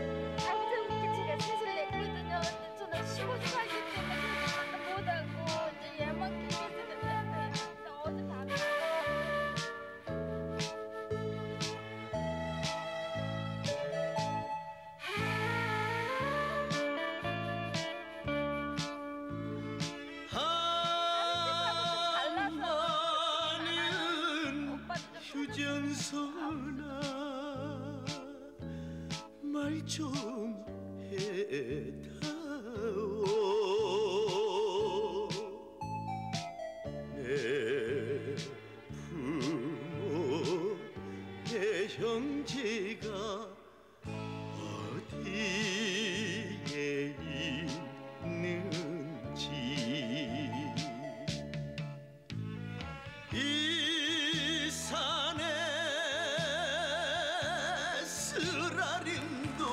Speaker 6: 아버지하고 제가 셋을 냈거든요. 근데 저는 시골 살기 때문에 못하고 이제 얘만 키우게 됐는데 어제 밤에
Speaker 18: 휴전선아 말 좀 해다오 내 부모 내 형제가 어디에 있는지 이 산에 쓰라림도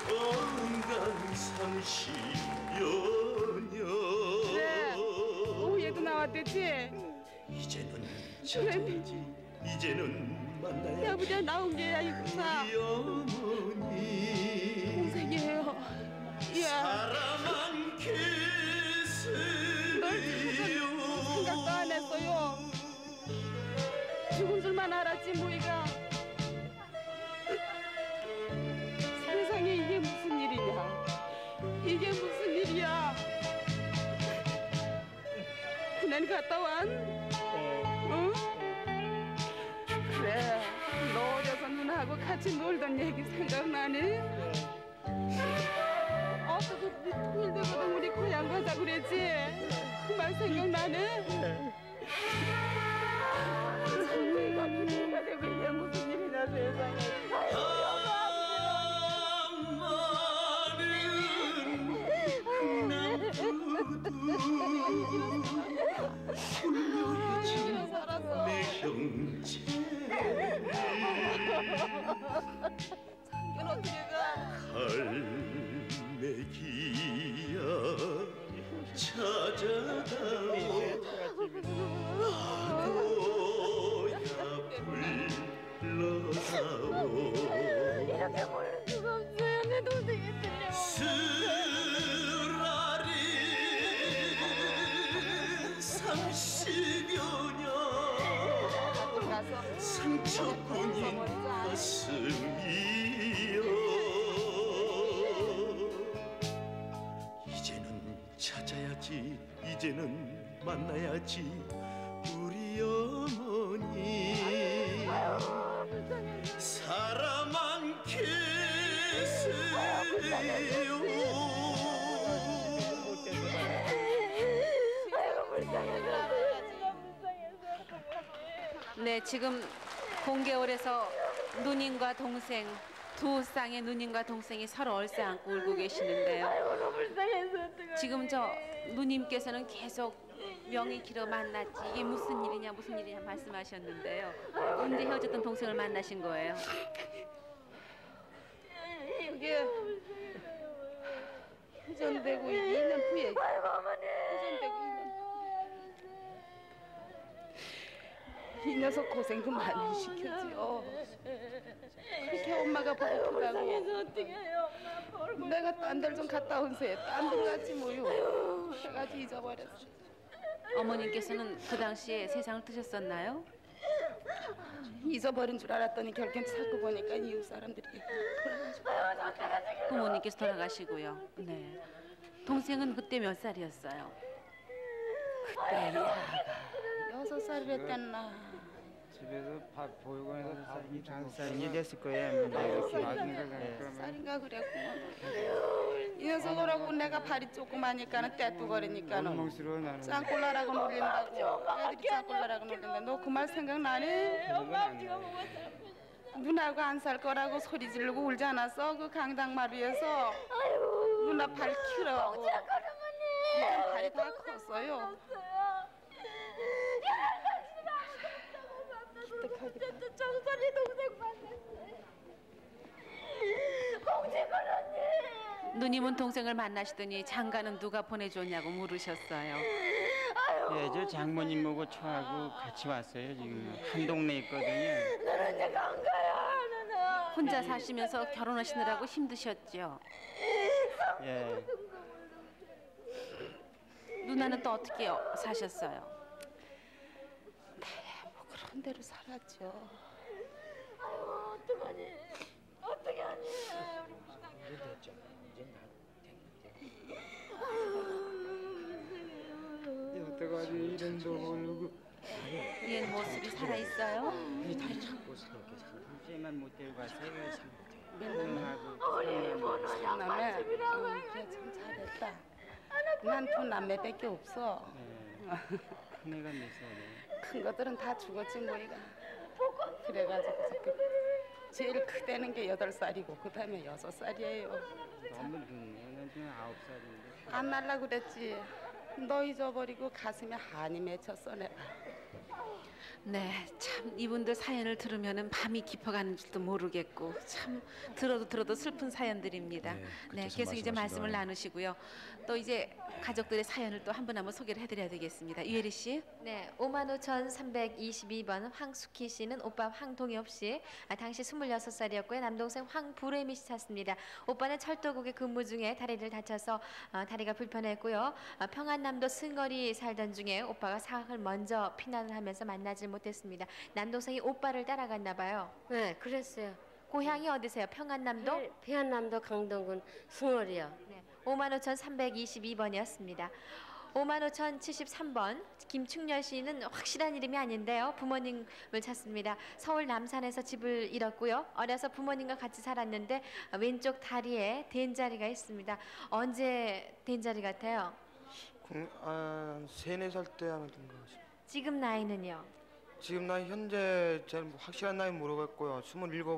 Speaker 18: 언강 30여 년
Speaker 22: 네, 오후에도 나왔댔지?
Speaker 18: 이제는 찾아야지 이제는 만나야지
Speaker 22: 아버지가 나온 게 아니구나.
Speaker 18: 우리 어머니
Speaker 22: 동생이에요. 예.
Speaker 18: 사랑한
Speaker 22: 널 죽은 생각도 안 했어요. 죽은 줄만 알았지 뭐이가. 세상에 하고 같이 놀던 얘기 생각나네. 어떻게 통일되거든 우리 고향 가자 그랬지. 그 말 생각나네. 내가 기대가 되고 이게 무슨 일이냐 세상에.
Speaker 18: 내 형제
Speaker 22: 장견 어떻게 가?
Speaker 18: 갈매기야 찾아다오 파도야 불러다오
Speaker 22: 이렇게 모르는 수가 없어요. 내 동생이 들려오고
Speaker 18: 쓰라린 30여 년 상처뿐인 가슴이여 이제는 찾아야지 이제는 만나야지 우리 어머니 사람 안 계세요
Speaker 13: 네, 지금 공개홀에서 누님과 동생 두 쌍의 누님과 동생이 서로 얼싸안고 울고 계시는데요. 지금 저 누님께서는 계속 명이 길어 만났지 이게 무슨 일이냐 말씀하셨는데요. 언제 헤어졌던 동생을 만나신 거예요?
Speaker 22: 그게 휴전되고 2년 후에 휴전되고 2년 이 녀석 고생도 많이 시켰지요. 그렇게 엄마가 보고프다고 내가 딴 데 좀 갔다 온 새 딴 데 갔지 뭐요. 해가지고 잊어버렸어.
Speaker 13: 어머님께서는 그 당시에 세상을 뜨셨었나요?
Speaker 22: 잊어버린 줄 알았더니 결국 찾고 보니까 이웃 사람들이
Speaker 13: 부모님께서 돌아가시고요. 네. 동생은 그때 몇 살이었어요?
Speaker 22: 그때 야가 6살이랬댔나.
Speaker 21: 집에서 밥 보육원에서 밥이
Speaker 4: 5살이 됐을 거예요.
Speaker 22: 쌀인가 그랬구만. 이 녀석 오라고 내가 발이 조그마니까는 떼뚜거리니까는 짱꼴라라고 놀린다고. 애들이 짱꼴라라고 놀린다. 너 그 말 생각나니? 누나하고 안 살 거라고 소리 지르고 울지 않았어? 그 강당마루에서 누나 발 키우라고. 이제 발이 다 컸어요.
Speaker 6: 정선이 동생 만났어요. 공주군 언니.
Speaker 13: 누님은 동생을 만나시더니 장가는 누가 보내줬냐고 물으셨어요.
Speaker 4: 예, 저 장모님하고 저하고 같이 왔어요. 지금 한 동네에 있거든요.
Speaker 6: 너는 내가 안 가야 누나.
Speaker 13: 혼자 사시면서 결혼하시느라고 힘드셨죠?
Speaker 4: 예.
Speaker 13: 누나는 또 어떻게 사셨어요?
Speaker 22: 뭐 그런 대로 살았죠.
Speaker 6: 아유 어떡하니? 어떡하니?
Speaker 21: 여태까지 이름도 모르고
Speaker 13: 옛 모습이 살아있어요?
Speaker 4: 다리 잡고 생각해. 삼촌만 못 데리고 갔어요.
Speaker 22: 우리 삼남매 그래 참 잘했다. 난 두 남매밖에 없어.
Speaker 4: 큰애가 몇 살이에요?
Speaker 22: 큰 것들은 다 죽었지 뭐이가. 그래가지고 제일 크대는 게 8살이고 그 다음에 6살이에요.
Speaker 4: 너무 늦네. 지금 9살인데.
Speaker 22: 안 날라 그랬지. 너 잊어버리고 가슴에 한이 맺혔어 내가.
Speaker 13: 네, 참 이분들 사연을 들으면은 밤이 깊어가는 줄도 모르겠고 참 들어도 슬픈 사연들입니다. 네, 계속 이제 말씀을 나누시고요. 또 이제 가족들의 사연을 또 한 분 한번 소개를 해드려야 되겠습니다. 유혜리 씨.
Speaker 8: 네, 55,322번 황숙희 씨는 오빠 황동엽 씨, 당시 26살이었고요. 남동생 황부레미 씨 찾습니다. 오빠는 철도국에 근무 중에 다리를 다쳐서 다리가 불편했고요. 평안남도 승거리 살던 중에 오빠가 사학을 먼저 피난을 하면서 만나지 못했습니다. 남동생이 오빠를 따라갔나 봐요.
Speaker 5: 네, 그랬어요.
Speaker 8: 고향이 어디세요? 평안남도?
Speaker 5: 평안남도 강동군 승월이요.
Speaker 8: 네, 55,322번이었습니다. 55,073번 김충렬 씨는 확실한 이름이 아닌데요. 부모님을 찾습니다. 서울 남산에서 집을 잃었고요. 어려서 부모님과 같이 살았는데 왼쪽 다리에 된자리가 있습니다. 언제 된자리 같아요?
Speaker 5: 세네 살 때 하는 것 같습니다.
Speaker 8: 지금 나이는요?
Speaker 5: 지금 나이 현재 제 확실한 나이 모르겠고요. 27, 8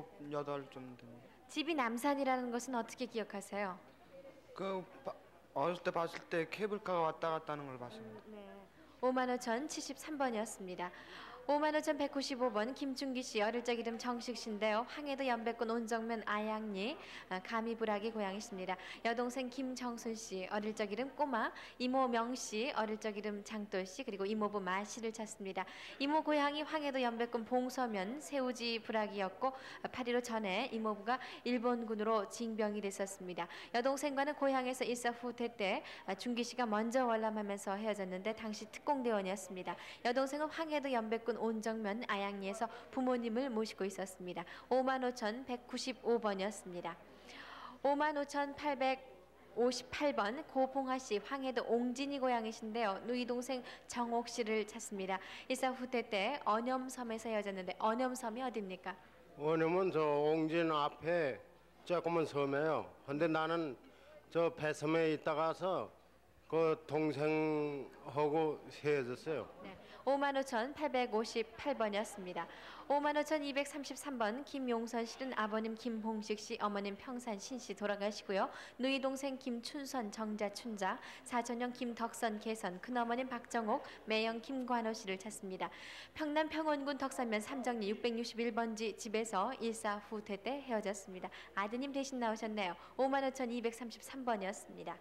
Speaker 5: 정도 됩니다.
Speaker 8: 집이 남산이라는 것은 어떻게 기억하세요?
Speaker 5: 어렸을 때 봤을 때 케이블카가 왔다 갔다 하는 걸 봤습니다.
Speaker 8: 55,073번이었습니다. 55,195번 김준기 씨 어릴 적 이름 정식 씨인데요. 황해도 연백군 온정면 아양리 가미부락이 고향이십니다. 여동생 김정순 씨 어릴 적 이름 꼬마, 이모 명 씨 어릴 적 이름 장돌 씨, 그리고 이모부 마 씨를 찾습니다. 이모 고향이 황해도 연백군 봉서면 세우지 부락이었고 8.15 전에 이모부가 일본군으로 징병이 됐었습니다. 여동생과는 고향에서 일사 후퇴 때 준기 씨가 먼저 월남하면서 헤어졌는데 당시 특공대원이었습니다. 여동생은 황해도 연백군 온정면 아양리에서 부모님을 모시고 있었습니다. 55,195번이었습니다. 55,858번 고봉화 씨 황해도 옹진이 고향이신데요. 누이 동생 정옥 씨를 찾습니다. 일사 후퇴 때 언염섬에서 헤어졌는데 언염섬이 어디입니까?
Speaker 7: 원음은 저 옹진 앞에 조그만 섬이에요. 근데 나는 저 배섬에 있다가서 그 동생하고 헤어졌어요.
Speaker 8: 네. 55,858번이었습니다. 55,233번 김용선 씨는 아버님 김봉식 씨, 어머님 평산신 씨 돌아가시고요. 누이 동생 김춘선 정자춘자, 사촌형 김덕선 개선, 큰어머님 박정옥, 매형 김관호 씨를 찾습니다. 평남 평원군 덕산면 삼정리 661번지 집에서 일사 후퇴 때 헤어졌습니다. 아드님 대신 나오셨네요. 55,233번이었습니다.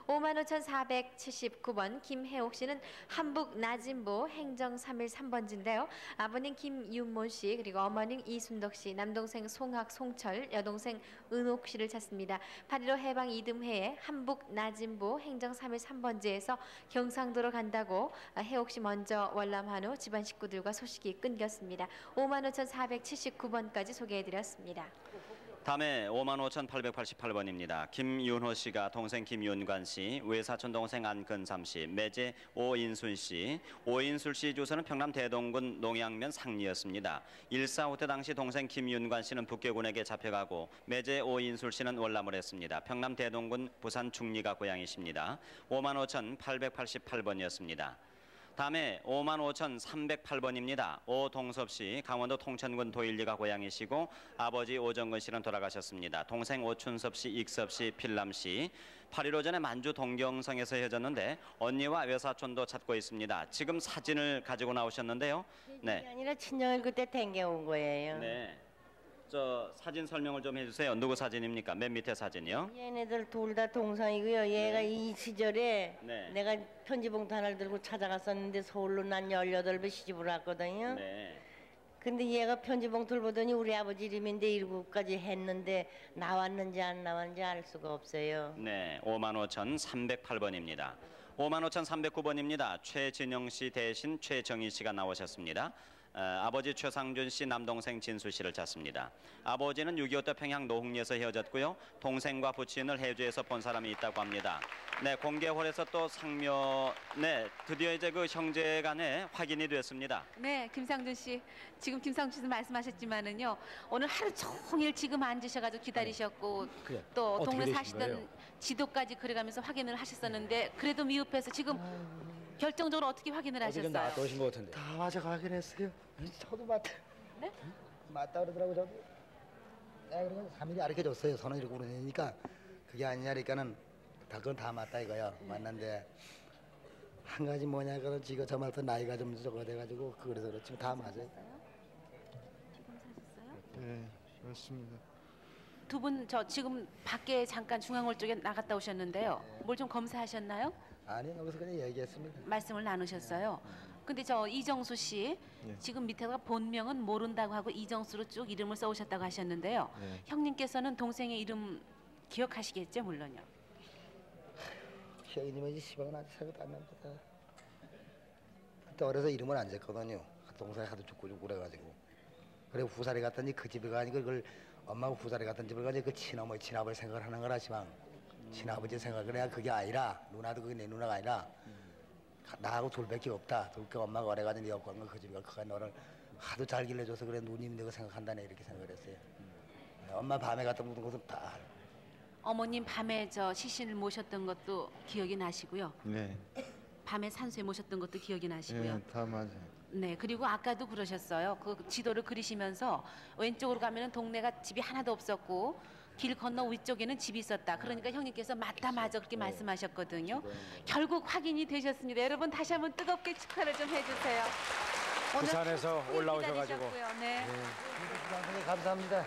Speaker 8: 55,479번 김혜옥 씨는 한북 나진부 행정 3일 3번지인데요. 아버님 김윤모 씨, 그리고 어머님 이순덕 씨, 남동생 송학 송철, 여동생 은옥 씨를 찾습니다. 8.15 해방 이듬해에 한북 나진부 행정 3일 3번지에서 경상도로 간다고 혜옥 씨 먼저 월남한 후 집안 식구들과 소식이 끊겼습니다. 55,479번까지 소개해드렸습니다.
Speaker 2: 다음에 55,888번입니다. 김윤호 씨가 동생 김윤관 씨, 외사촌 동생 안근삼 씨, 매제 오인순 씨. 오인순 씨 주소는 평남 대동군 농양면 상리였습니다. 일사 후퇴 당시 동생 김윤관 씨는 북계군에게 잡혀가고 매제 오인순 씨는 월남을 했습니다. 평남 대동군 부산 중리가 고향이십니다. 55,888번이었습니다. 다음에 55,308번입니다. 오동섭 씨, 강원도 통천군 도일리가 고향이시고 아버지 오정근 씨는 돌아가셨습니다. 동생 오춘섭 씨, 익섭 씨, 필남 씨. 8.15 전에 만주 동경성에서 헤어졌는데 언니와 외사촌도 찾고 있습니다. 지금 사진을 가지고 나오셨는데요.
Speaker 9: 네. 아니라 친정을 그때 댕겨온 거예요.
Speaker 2: 네. 저 사진 설명을 좀 해주세요. 누구 사진입니까? 맨 밑에 사진이요.
Speaker 9: 얘네들 둘 다 동성이고요. 얘가 이 시절에
Speaker 2: 네.
Speaker 9: 내가 편지봉투 하나를 들고 찾아갔었는데 서울로 난 18배 시집을 왔거든요.
Speaker 2: 네.
Speaker 9: 근데 얘가 편지봉투를 보더니 우리 아버지 이름인데 7까지 했는데 나왔는지 안 나왔는지 알 수가 없어요.
Speaker 2: 네, 55,308번입니다. 55,309번입니다. 최진영 씨 대신 최정희 씨가 나오셨습니다. 아버지 최상준 씨, 남동생 진수 씨를 찾습니다. 아버지는 6.25 때 평양 노흥리에서 헤어졌고요. 동생과 부친을 해주에서 본 사람이 있다고 합니다. 네, 공개홀에서 또 상묘, 네, 드디어 이제 그 형제간에 확인이 됐습니다.
Speaker 13: 네, 김상준 씨. 지금 김상준 씨 말씀하셨지만은요. 오늘 하루 종일 지금 앉으셔가지고 기다리셨고
Speaker 16: 그래.
Speaker 13: 또
Speaker 16: 어떻게
Speaker 13: 동네
Speaker 16: 되신
Speaker 13: 사시던
Speaker 16: 거예요?
Speaker 13: 지도까지 그려가면서 확인을 하셨었는데 그래도 미흡해서 지금 결정적으로 어떻게 확인을
Speaker 16: 어디 좀
Speaker 13: 하셨어요?
Speaker 16: 나갔다 오신 것 같은데.
Speaker 5: 다 맞아 가긴 했어요.
Speaker 11: 저도 맞다.
Speaker 13: 네?
Speaker 11: 맞다 그러더라고 저도. 내가 그러면 3일이 가르쳐줬어요. 선은 이렇게 그러니까 그게 아니냐니까는 그건 다 맞다 이거야. 맞는데 한 가지 뭐냐 그런 지가 저 말부터 나이가 좀 적어 돼가지고 그래서 그렇지 다 맞아요.
Speaker 5: 네, 맞습니다.
Speaker 13: 두 분 저 지금 밖에 잠깐 중앙홀 쪽에 나갔다 오셨는데요. 뭘 좀 검사하셨나요?
Speaker 11: 아니 여기서 그냥 얘기했습니다.
Speaker 13: 말씀을 나누셨어요. 근데 저 이정수 씨 지금 밑에가 본명은 모른다고 하고 이정수로 쭉 이름을 써오셨다고 하셨는데요.
Speaker 16: 네.
Speaker 13: 형님께서는 동생의 이름 기억하시겠죠, 물론요.
Speaker 11: 형님이 시방은 아직 생각 안 납니다. 그때 어려서 이름을 안 쟀거든요. 동생이 하도 죽고 그래가지고. 그래 후사리 갔더니 그 집에 가니까 그걸 엄마가 후사리 갔던 집을 가니 그 친어머니 친아버지 생각을 하는 거라지만 친아버지 생각을 해야 그게 아니라 누나도 그게 내 누나가 아니라 나하고 둘밖에 없다. 둘게 엄마가 오래가지고 네 갖고 간 거 그 집이가 그가 너를 하도 잘 길러줘서 그래 누님이 내가 생각한다네 이렇게 생각을 했어요. 엄마 밤에 갔다 묻은 것은 다
Speaker 13: 어머님 밤에 저 시신을 모셨던 것도 기억이 나시고요.
Speaker 12: 네.
Speaker 13: 밤에 산소에 모셨던 것도 기억이 나시고요.
Speaker 12: 예, 다 맞아요.
Speaker 13: 네, 그리고 아까도 그러셨어요. 그 지도를 그리시면서 왼쪽으로 가면은 동네가 집이 하나도 없었고 길 건너 위쪽에는 집이 있었다. 그러니까 형님께서 맞다 맞아 그렇게 말씀하셨거든요. 결국 확인이 되셨습니다. 여러분 다시 한번 뜨겁게 축하를 좀 해주세요. 오늘
Speaker 16: 부산에서 올라오셔가지고.
Speaker 13: 기다리셨고요. 네.
Speaker 11: 감사합니다.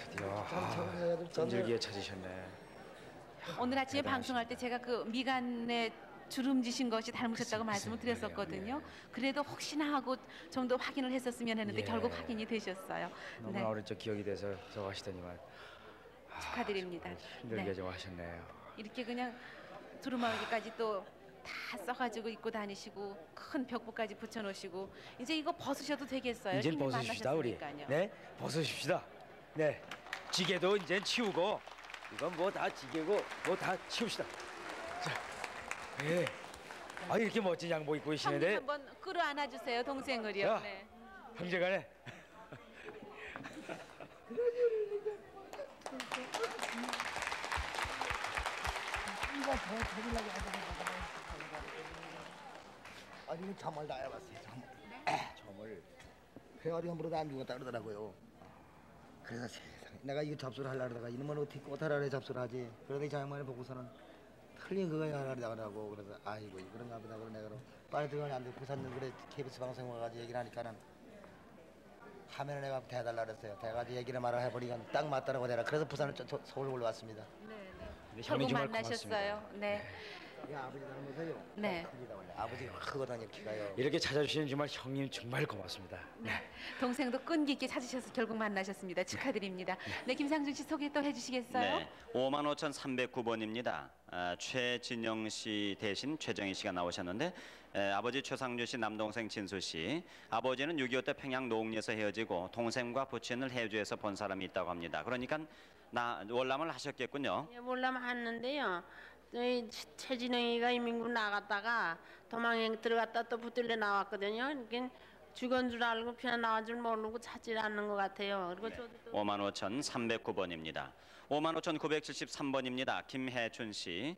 Speaker 16: 드디어
Speaker 11: 참
Speaker 16: 전질기에 찾으셨네.
Speaker 13: 오늘 아침에
Speaker 16: 대단하시네.
Speaker 13: 방송할 때 제가 그 미간에 주름지신 것이 닮으셨다고 말씀을 드렸었거든요. 그래도 혹시나 하고 좀 더 확인을 했었으면 했는데
Speaker 16: 예.
Speaker 13: 결국 확인이 되셨어요.
Speaker 16: 너무나
Speaker 13: 네,
Speaker 16: 어린 적 기억이 돼서 저 하시더니만
Speaker 13: 축하드립니다.
Speaker 16: 힘들게
Speaker 13: 네.
Speaker 16: 좀 하셨네요.
Speaker 13: 이렇게 그냥 두루마기까지 또 다 써가지고 입고 다니시고 큰 벽보까지 붙여놓으시고 이제 이거 벗으셔도 되겠어요.
Speaker 16: 이제
Speaker 13: 형님
Speaker 16: 벗으십시다 우리.
Speaker 13: 만나셨으니까요.
Speaker 16: 네, 벗으십시다. 네, 지게도 이제 치우고 이건 뭐 다 지게고 뭐 다 치웁시다. 자, 네. 아 이렇게 멋진 양복 입고
Speaker 13: 형님
Speaker 16: 계시는데
Speaker 13: 한번 끌어안아주세요, 동생을요.
Speaker 16: 야.
Speaker 13: 네.
Speaker 16: 형제간에
Speaker 11: 아니 이거 잠을 다 해봤어요. 잠을 그래가지고 한번도 안 죽었다 그러더라고요. 그래서 세상에 내가 이거 접수를 하려다가 이놈은 어떻게 꽃하라래 접수를 하지. 그러더니 저 양반을 보고서는 틀린 그거 하라고 그래서 아이고 그런가 보다 그러 내가 빨리 들어가면 안 돼. 부산은 그래 KBS 방송 와가지고 얘기를 하니까는 화면을 내가 대달라 그랬어요. 대가지고 얘기를 말을 해버리니까 딱 맞더라고 내가. 그래서 부산을 서울 올라왔습니다.
Speaker 16: 네,
Speaker 13: 결국
Speaker 16: 정말
Speaker 13: 만나셨어요.
Speaker 16: 고맙습니다.
Speaker 11: 야
Speaker 13: 네.
Speaker 11: 아버지 닮으세요.
Speaker 13: 네.
Speaker 11: 아버지가 크거든요 키가요.
Speaker 16: 이렇게 찾아주시는 정말 형님 정말 고맙습니다.
Speaker 13: 동생도 끈기 있게 찾으셔서 결국 만나셨습니다. 축하드립니다. 네, 김상준 씨 소개 또 해주시겠어요?
Speaker 2: 네, 55,309번입니다. 최진영 씨 대신 최정희 씨가 나오셨는데 아버지 최상준 씨, 남동생 진수 씨. 아버지는 6.25 때 평양 노웅리에서 헤어지고 동생과 부친을 해주에서 본 사람이 있다고 합니다. 그러니까 월남을 하셨겠군요.
Speaker 14: 예, 몰라면 하는데요. 저희 최진영이가 이민국 나갔다가 도망에 들어갔다 또 붙들려 나왔거든요. 그러니까 죽은 줄 알고 그냥 나온 줄 모르고 찾질 않는 것 같아요. 그리고 저도 또
Speaker 2: 55,309번입니다. 55,973번입니다. 김혜춘 씨.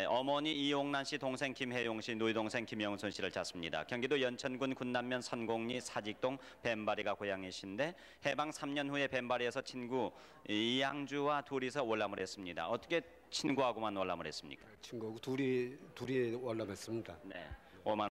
Speaker 2: 어머니 이용란 씨, 동생 김혜용 씨, 누이 동생 김영순 씨를 찾습니다. 경기도 연천군 군남면 선곡리 사직동 뱀바리가 고향이신데 해방 3년 후에 뱀바리에서 친구 이양주와 둘이서 월남을 했습니다. 어떻게 친구하고만 월남을 했습니까?
Speaker 23: 친구하고 둘이 월남했습니다.
Speaker 2: 네.